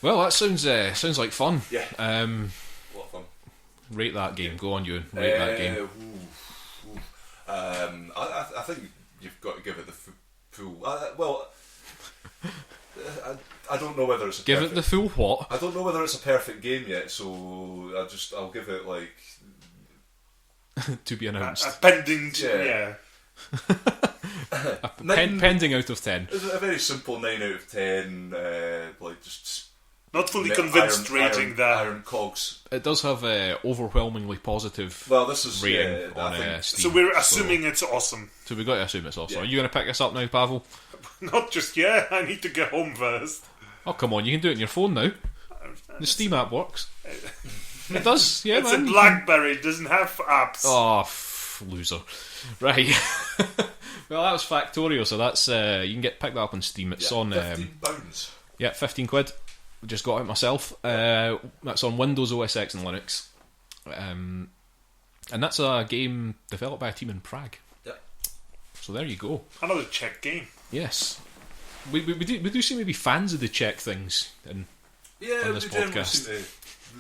Well, that sounds like fun. Yeah. A lot of fun. Rate that game. Go on, Euan. Rate that game. I think you've got to give it the full. I don't know whether it's a give perfect, it the full what? I don't know whether it's a perfect game yet, so I'll give it like to be announced. Pending. Pending out of 10. It's a very simple 9 out of 10. Like just. Not fully convinced rating that. Iron cogs. It does have overwhelmingly positive this is rating on Steam. So we're assuming it's awesome. So we've got to assume it's awesome. Yeah. Are you going to pick this up now, Pawel? Not just yet. I need to get home first. Oh, come on. You can do it on your phone now. The Steam app works. It does, yeah, it's man. a BlackBerry. It doesn't have apps. Oh, loser. Right. Well, that was Factorio, so that's you can pick that up on Steam. It's on £15. Yeah, 15 quid. Just got it myself. That's on Windows, OS X, and Linux. And that's a game developed by a team in Prague. Yeah. So there you go. Another Czech game. Yes. We do seem to be fans of the Czech things on this podcast.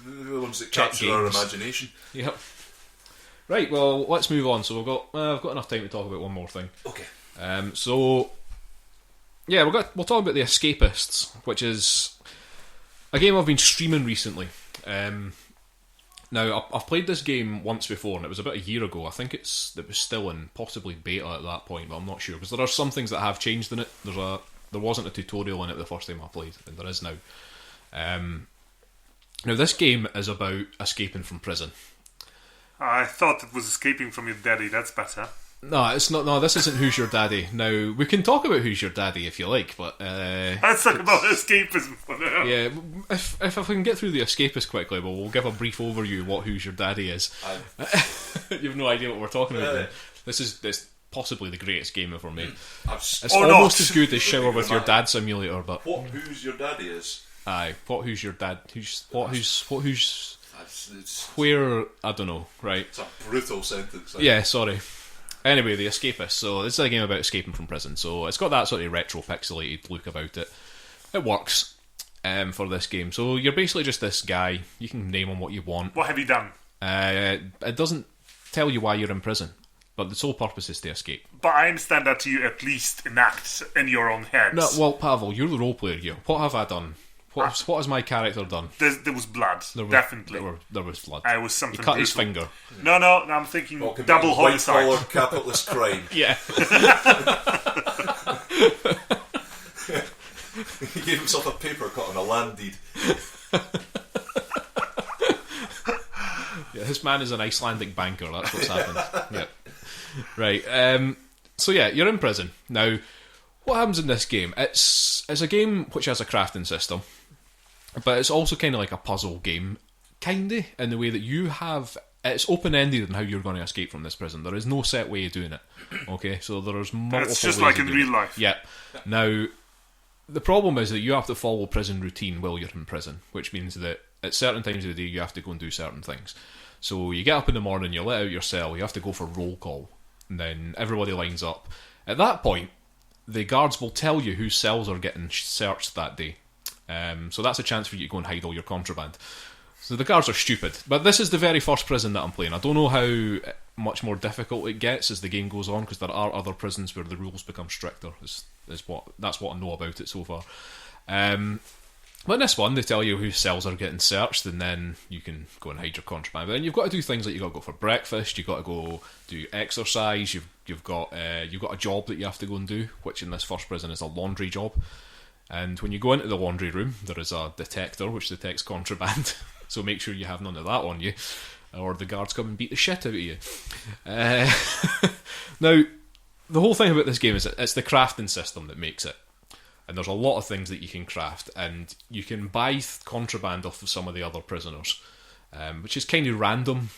The ones that Czech capture our games. imagination. Yep. Right, well, let's move on. So I've got enough time to talk about one more thing. Okay. So yeah, we'll talk about the Escapists, which is a game I've been streaming recently. Now, I've played this game once before, and it was about a year ago. I think it was still in possibly beta at that point, but I'm not sure, because there are some things that have changed in it. There wasn't a tutorial in it the first time I played, and there is now. Now, this game is about escaping from prison. I thought it was escaping from your daddy. That's better. No, it's not. No, this isn't Who's Your Daddy. Now, we can talk about Who's Your Daddy if you like, but let's talk about escapism for now. Yeah, if I can get through the Escapist quickly, we'll give a brief overview of what Who's Your Daddy is. You have no idea what we're talking about. Then. This is possibly the greatest game ever made. It's almost as good as Shower with Your Dad Simulator, but Who's Your Daddy is. Aye, Who's Your Dad? Who's It's where? I don't know. Right. It's a brutal sentence. Yeah, sorry. Anyway, the Escapist. So this is a game about escaping from prison. So it's got that sort of retro pixelated look about it. It works for this game. So you're basically just this guy. You can name him what you want. What have you done? It doesn't tell you why you're in prison, but the sole purpose is to escape. But I understand that you at least enact in your own heads. No, well, Pawel, you're the role player here. What have I done? What has my character done? There was blood, definitely. There was blood. I was something. He cut his brutal. finger. No, I'm thinking double homicide. White-collar capitalist crime. Yeah. He gave himself a paper cut on a land deed. Yeah, this man is an Icelandic banker. That's what's happened. Yeah. Right. So yeah, you're in prison now. what happens in this game? It's a game which has a crafting system, but it's also kind of like a puzzle game, kinda, in the way that you have. It's open-ended in how you're going to escape from this prison. There is no set way of doing it. Okay, so there's multiple. It's just ways like of in doing real it. life. Yeah. Now, the problem is that you have to follow prison routine while you're in prison, which means that at certain times of the day you have to go and do certain things. So you get up in the morning, you let out your cell, you have to go for roll call, and then everybody lines up. At that point, the guards will tell you whose cells are getting searched that day. So that's a chance for you to go and hide all your contraband. So the guards are stupid. But this is the very first prison that I'm playing. I don't know how much more difficult it gets as the game goes on, because there are other prisons where the rules become stricter. That's what I know about it so far. But in this one, they tell you whose cells are getting searched, and then you can go and hide your contraband. But then you've got to do things like you've got to go for breakfast, you've got to go do exercise, you've got a job that you have to go and do, which in this first prison is a laundry job. And when you go into the laundry room, there is a detector which detects contraband. So make sure you have none of that on you, or the guards come and beat the shit out of you. Now, the whole thing about this game is it's the crafting system that makes it. And there's a lot of things that you can craft, and you can buy contraband off of some of the other prisoners, which is kind of random.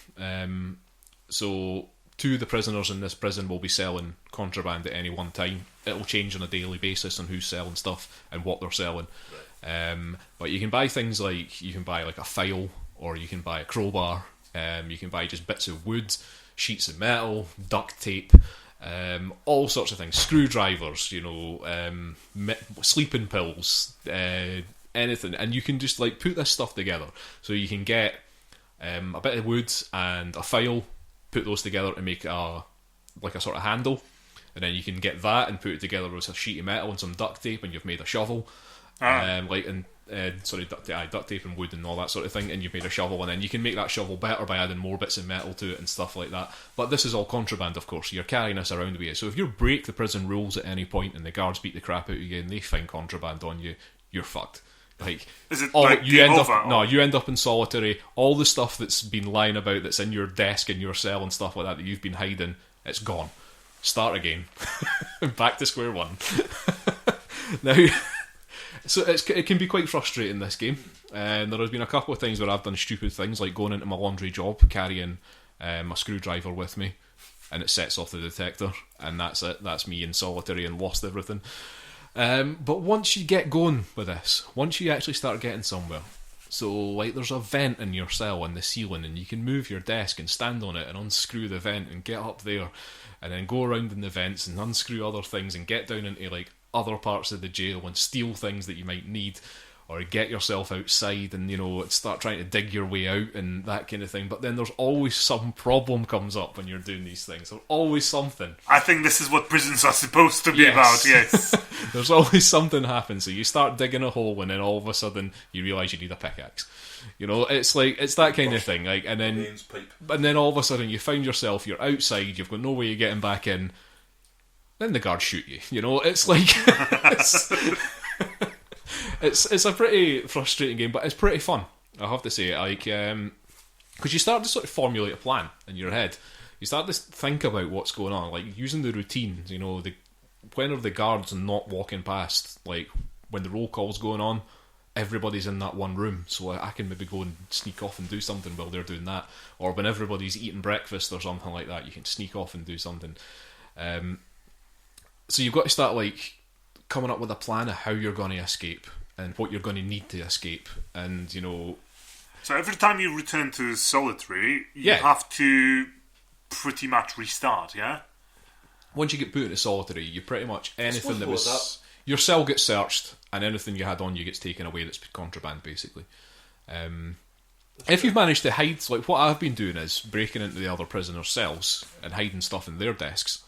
So 2 of the prisoners in this prison will be selling contraband at any one time. It'll change on a daily basis on who's selling stuff and what they're selling. But you can buy things like, you can buy like a file, or you can buy a crowbar, you can buy just bits of wood, sheets of metal, duct tape, all sorts of things, screwdrivers, sleeping pills, anything, and you can just like put this stuff together. So you can get a bit of wood and a file, put those together to make a sort of handle, and then you can get that and put it together with a sheet of metal and some duct tape, and you've made a shovel. Duct tape and wood and all that sort of thing, and you've made a shovel, and then you can make that shovel better by adding more bits of metal to it and stuff like that. But this is all contraband, of course, so you're carrying this around with you. So if you break the prison rules at any point and the guards beat the crap out of you and they find contraband on you, you're fucked. Like, is it you end up in solitary. All the stuff that's been lying about, that's in your desk in your cell and stuff like that you've been hiding, it's gone. Start again. Back to square one. Now, so it can be quite frustrating, this game. And there has been a couple of times where I've done stupid things, like going into my laundry job, carrying my screwdriver with me, and it sets off the detector, and that's it. That's me in solitary and lost everything. But once you get going with this, once you actually start getting somewhere, so like there's a vent in your cell in the ceiling, and you can move your desk and stand on it and unscrew the vent and get up there, and then go around in the vents and unscrew other things and get down into like other parts of the jail and steal things that you might need, or get yourself outside and start trying to dig your way out and that kind of thing. But then there's always some problem comes up when you're doing these things. There's always something. I think this is what prisons are supposed to be about. Yes. There's always something happens. So you start digging a hole, and then all of a sudden you realise you need a pickaxe. It's like, it's that kind of thing. Like, and then all of a sudden you find yourself, you're outside, you've got no way of getting back in. Then the guards shoot you. It's like it's a pretty frustrating game, but it's pretty fun, I have to say. Like, because you start to sort of formulate a plan in your head. You start to think about what's going on, like using the routines. When are the guards not walking past? Like when the roll call's going on, everybody's in that one room, so I can maybe go and sneak off and do something while they're doing that. Or when everybody's eating breakfast or something like that, you can sneak off and do something. So you've got to start like coming up with a plan of how you're going to escape and what you're going to need to escape, and So every time you return to solitary, you have to pretty much restart. Yeah. Once you get put into solitary, you pretty much anything that was your cell gets searched, and anything you had on you gets taken away. That's contraband, basically. If you've managed to hide, like what I've been doing is breaking into the other prisoners' cells and hiding stuff in their desks.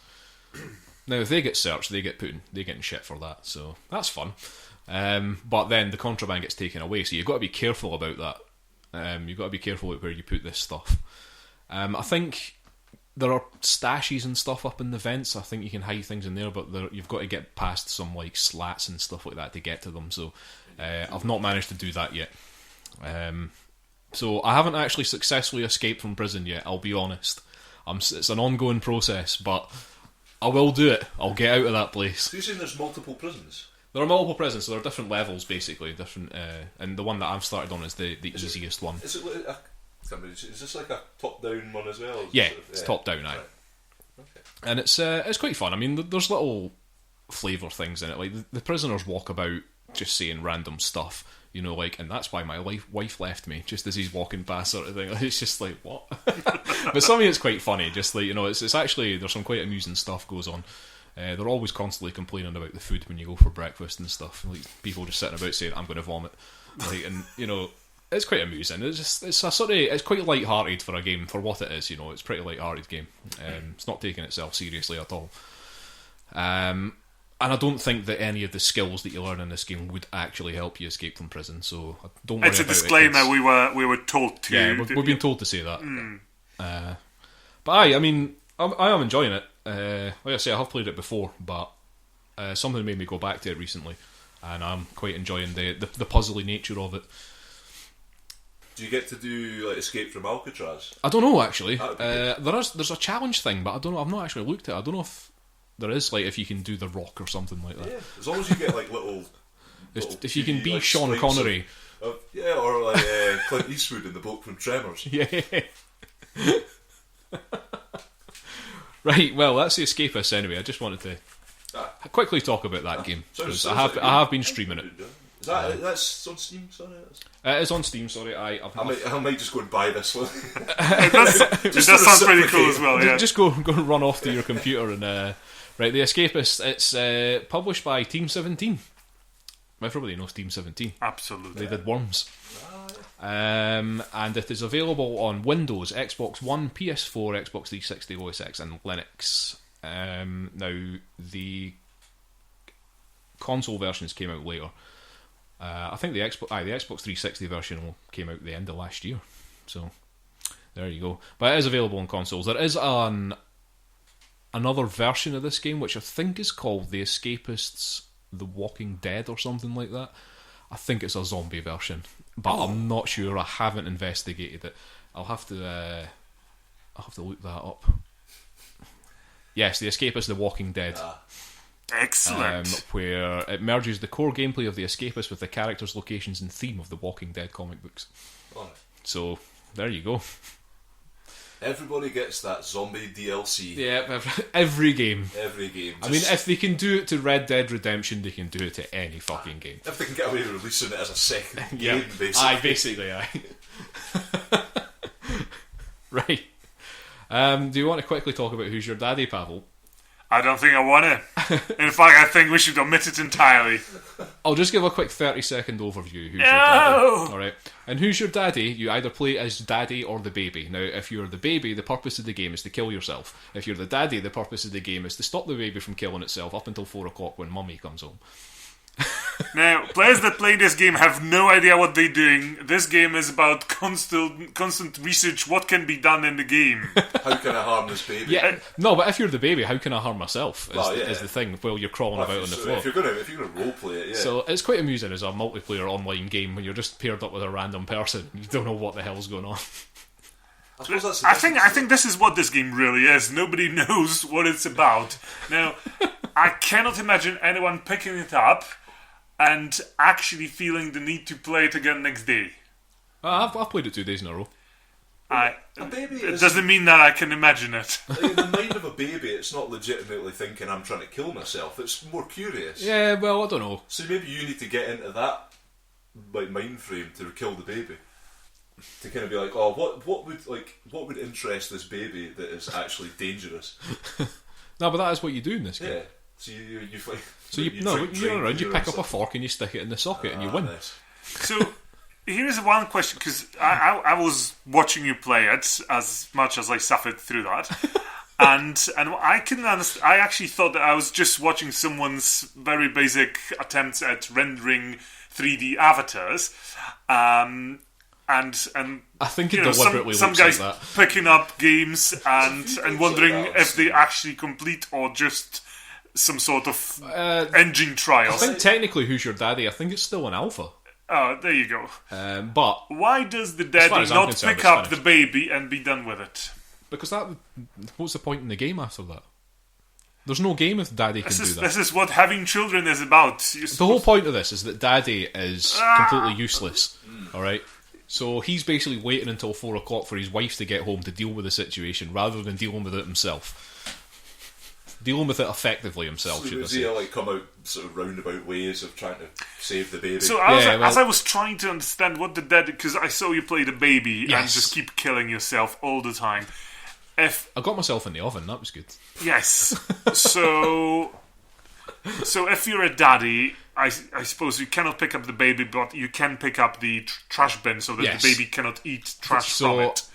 Now, if they get searched, they get in shit for that, so that's fun. But then the contraband gets taken away, so you've got to be careful about that. You've got to be careful about where you put this stuff. I think there are stashes and stuff up in the vents. I think you can hide things in there, but you've got to get past some like slats and stuff like that to get to them. So I've not managed to do that yet. So I haven't actually successfully escaped from prison yet, I'll be honest. It's an ongoing process, but I will do it. I'll get out of that place. So you're saying there's multiple prisons? There are multiple prisons, so there are different levels, basically. Different, and the one that I've started on is the easiest one. Is this like a top-down one as well? Yeah, it's top-down, aye. Right. Okay. And it's quite fun. I mean, there's little flavour things in it. Like, the prisoners walk about just saying random stuff, you know, like, and that's why my wife left me, just as he's walking past, sort of thing. It's just like, what? But some of it's quite funny, just like, you know, it's actually, there's some quite amusing stuff goes on. They're always constantly complaining about the food when you go for breakfast and stuff. Like, people just sitting about saying, I'm going to vomit. Like, and, you know, it's quite amusing. It's quite light-hearted for a game, for what it is, you know. It's a pretty light-hearted game. It's not taking itself seriously at all. And I don't think that any of the skills that you learn in this game would actually help you escape from prison, so don't worry about it. It's a disclaimer, we were told to. Yeah, we've been told to say that. But I mean, I am enjoying it. Like I say, I have played it before, but something made me go back to it recently, and I'm quite enjoying the puzzly nature of it. Do you get to do like escape from Alcatraz? I don't know actually. There's a challenge thing, but I don't know. I've not actually looked at it. I don't know if there is, like, if you can do the Rock or something like that. Yeah, as long as you get like little if you can be like, Sean Connery, yeah, or like Clint Eastwood in the boat from Tremors. Yeah. Right. Well, that's the Escapists anyway. I just wanted to quickly talk about that game because I have been streaming it. Is that's on Steam? Sorry, it is on Steam. Sorry, I might just go and buy this one. That sounds pretty cool as well. Yeah, just go and run off to your computer and right. The Escapists. It's published by Team 17. Everybody knows Team 17. Absolutely. They did Worms. And it is available on Windows, Xbox One, PS4, Xbox 360, OS X, and Linux. Now, the console versions came out later. I think the Xbox 360 version came out the end of last year. So, there you go. But it is available on consoles. There is another version of this game, which I think is called The Escapists The Walking Dead or something like that. I think it's a zombie version, but I'm not sure. I haven't investigated it. I'll have to look that up. Yes, The Escapists The Walking Dead. Excellent. Where it merges the core gameplay of The Escapists with the characters, locations, and theme of the Walking Dead comic books. So, there you go. Everybody gets that zombie DLC. Yeah, every game. Every game. I mean, if they can do it to Red Dead Redemption, they can do it to any fucking game. If they can get away with releasing it as a second game, basically. Aye, basically, aye. Right. Do you want to quickly talk about Who's Your Daddy, Pawel? I don't think I want to. In fact, I think we should omit it entirely. I'll just give a quick 30-second overview. Who's your daddy? Alright. And Who's Your Daddy, you either play as Daddy or the baby. Now, if you're the baby, the purpose of the game is to kill yourself. If you're the daddy, the purpose of the game is to stop the baby from killing itself up until 4 o'clock when Mummy comes home. Now, players that play this game have no idea what they're doing. This game is about constant research. What can be done in the game? How can I harm this baby? Yeah, no, but if you're the baby, how can I harm myself? Is the thing while you're crawling about on the floor. If you're gonna roleplay it, yeah. So it's quite amusing as a multiplayer online game when you're just paired up with a random person. You don't know what the hell's going on. I think this is what this game really is. Nobody knows what it's about. Now, I cannot imagine anyone picking it up and actually feeling the need to play it again next day. I've played it 2 days in a row. It doesn't mean that I can imagine it. Like, in the mind of a baby, it's not legitimately thinking I'm trying to kill myself. It's more curious. Yeah, well, I don't know. So maybe you need to get into that like mind frame to kill the baby. To kind of be like, oh, what would interest this baby that is actually dangerous? No, but that is what you do in this game. Yeah. So you run around, you pick up a fork and you stick it in the socket and you win. Nice. So here's one question, because I was watching you play it as much as I suffered through that, and I can understand. I actually thought that I was just watching someone's very basic attempts at rendering 3D avatars, and I think it deliberately some looks guys like that. picking up games and wondering if they actually complete or just some sort of engine trials. I think technically Who's Your Daddy, I think it's still an alpha. Oh, there you go. But why does the daddy not pick up the baby and be done with it? Because what's the point in the game after that? There's no game if Daddy can do that. This is what having children is about. The whole point of this is that Daddy is completely useless. Alright? So he's basically waiting until 4 o'clock for his wife to get home to deal with the situation, rather than dealing with it himself. Dealing with it effectively himself, So should I does say. he like come out sort of roundabout ways of trying to save the baby? So as I was trying to understand what the Daddy... Because I saw you play the baby and just keep killing yourself all the time. I got myself in the oven, that was good. Yes. So if you're a daddy, I suppose you cannot pick up the baby, but you can pick up the trash bin so that the baby cannot eat trash from it.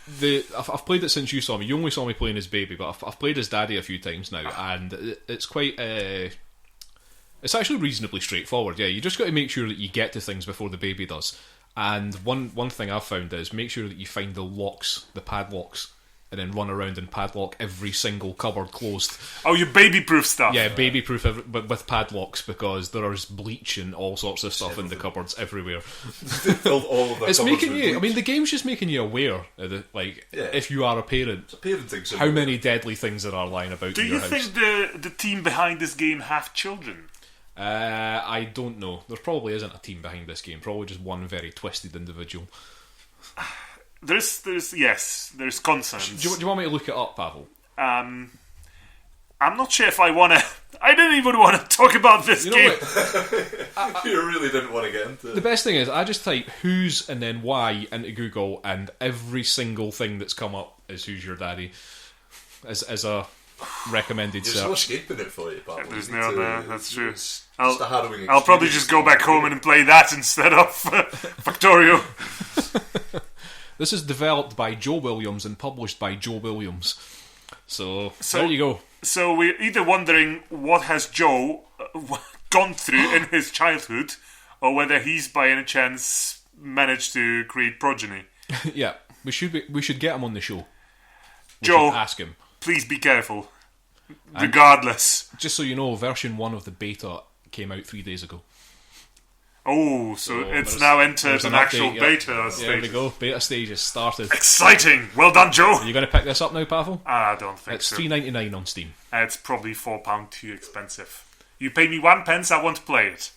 I've played it since you saw me. You only saw me playing as baby, but I've played as Daddy a few times now, and it's quite... it's actually reasonably straightforward, yeah. You just got to make sure that you get to things before the baby does. And one thing I've found is make sure that you find the locks, the padlocks, and then run around and padlock every single cupboard closed. Oh, you baby-proof stuff. Yeah, baby-proof but with padlocks, because there's bleach and all sorts of stuff in the cupboards everywhere. They filled all of their It's cupboards making with you... bleach. I mean, the game's just making you aware of if you are a parent, It's a parenting how simulator. many deadly things there are lying about Do in you your house. think the team behind this game have children? I don't know. There probably isn't a team behind this game. Probably just one very twisted individual. There's concerns. Do you want me to look it up, Pavel? I'm not sure if I want to... I didn't even want to talk about this You know game. what? You really didn't want to get into The it. best thing is, I just type who's and then why into Google, and every single thing that's come up is Who's Your Daddy as a recommended There's search. no escaping it for you, pal. There's You no need there, to- that's true. It's just a harrowing I'll probably experience. just go back home and play that instead of Factorio. This is developed by Joe Williams and published by Joe Williams. So there you go. So we're either wondering what has Joe gone through in his childhood, or whether he's by any chance managed to create progeny. Yeah, we should get him on the show. We Joe, should ask him. please be careful. Regardless. Just so you know, version 1 of the beta came out 3 days ago. Oh, so it's there's- now entered there's an an actual update, beta There stage. we go. Beta stage has started. Exciting! Well done, Joe! Are you going to pick this up now, Pavel? I don't think It's so. $3.99 on Steam. It's probably £4 too expensive. You pay me 1 pence, I won't play it.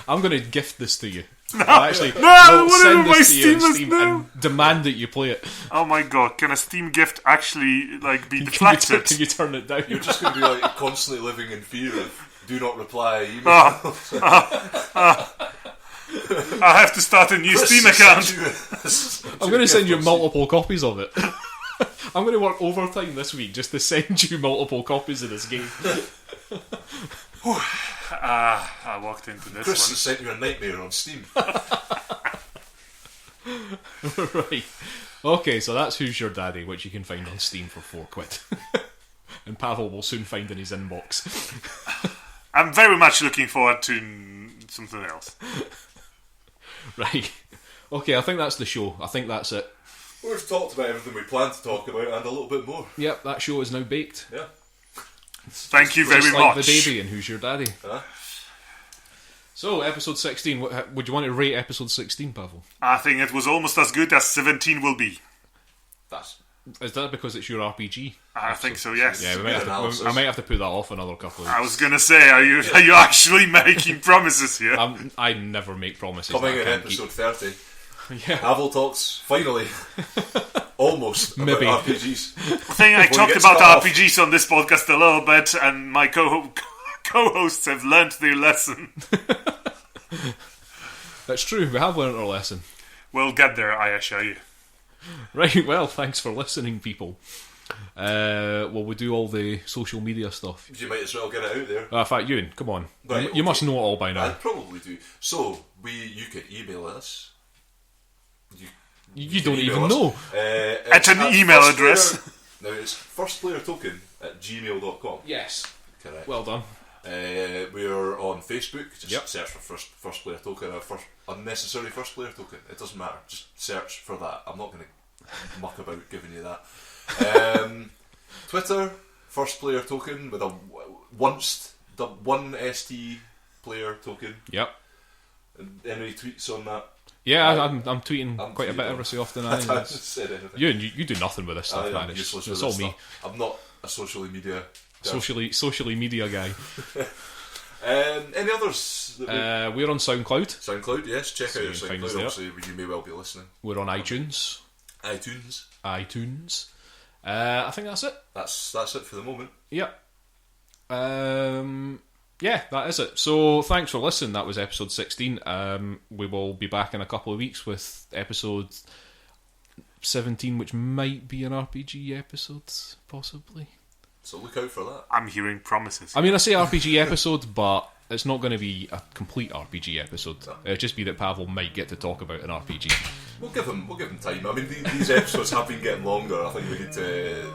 I'm going to gift this to you. I'll actually whatever send my this to you on Steam is Steam now. and demand that you play it. Oh my god, can a Steam gift actually be Can deflected? you turn it down? You're just going to be like constantly living in fear of do not reply emails. I have to start a new Steam account. I'm going to send you multiple copies of it. I'm going to work overtime this week just to send you multiple copies of this game. I walked into this Chris one. has sent you a nightmare on Steam. Right. Okay, so that's Who's Your Daddy, which you can find on Steam for £4. And Pavel will soon find in his inbox. I'm very much looking forward to something else. Right. Okay, I think that's the show. I think that's it. We've talked about everything we planned to talk about and a little bit more. Yep, that show is now baked. Yeah. Thank you very Just like much. the baby and Who's Your Daddy. Huh? So, episode 16. Would you want to rate episode 16, Pavel? I think it was almost as good as 17 will be. Is that because it's your RPG? I think so, yes. Yeah, we might have to put that off another couple of I weeks. was gonna say, are you actually making promises here? I never make promises. Coming that in I can't episode 30, keep. Yeah. Havel talks, finally, almost, Maybe. about RPGs. I think I Before talked he gets about cut off. RPGs on this podcast a little bit, and my co-hosts have learnt their lesson. That's true, we have learnt our lesson. We'll get there, I assure you. Right, well, thanks for listening, people. We'll do all the social media stuff. You might as well get it out there. In fact, Euan, come on. Right, You must know it all by now. I probably do. So, you can email us. You don't can even email know. us. At an email address. Now, it's firstplayertoken@gmail.com. Yes. Correct. Well done. We're on Facebook. Just Yep. search for first player token or unnecessary first player token. It doesn't matter. Just search for that. I'm not going to muck about giving you that. Twitter, first player token with a one ST player token. Yep. Any tweets on that? Yeah, I'm tweeting I'm quite a bit tweeting. every so often. I haven't said anything. You do nothing with this stuff, I man. am It's useless with all this me. stuff. I'm not a socially media socially media guy. Any others? We're on SoundCloud. SoundCloud, yes. Check out our you can find us SoundCloud. there. Obviously, you may well be listening. We're on iTunes. iTunes. I think that's it. That's it for the moment. Yep. Yeah, that is it. So, thanks for listening. That was episode 16. We will be back in a couple of weeks with episode 17, which might be an RPG episode, possibly. So look out for that. I'm hearing promises. I mean, I say RPG episode, but it's not going to be a complete RPG episode. It'll just be that Pawel might get to talk about an RPG. We'll give him time. I mean, these episodes have been getting longer. I think we need to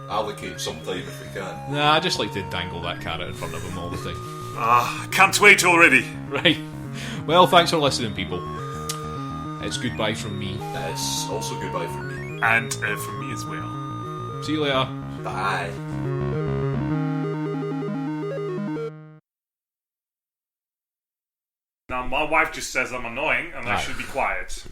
allocate some time if we can. Nah, I just like to dangle that carrot in front of him all the time. I can't wait already. Right. Well, thanks for listening, people. It's goodbye from me. It's also goodbye from me. And from me as well. See you later. Bye. Now, my wife just says I'm annoying and I should be quiet.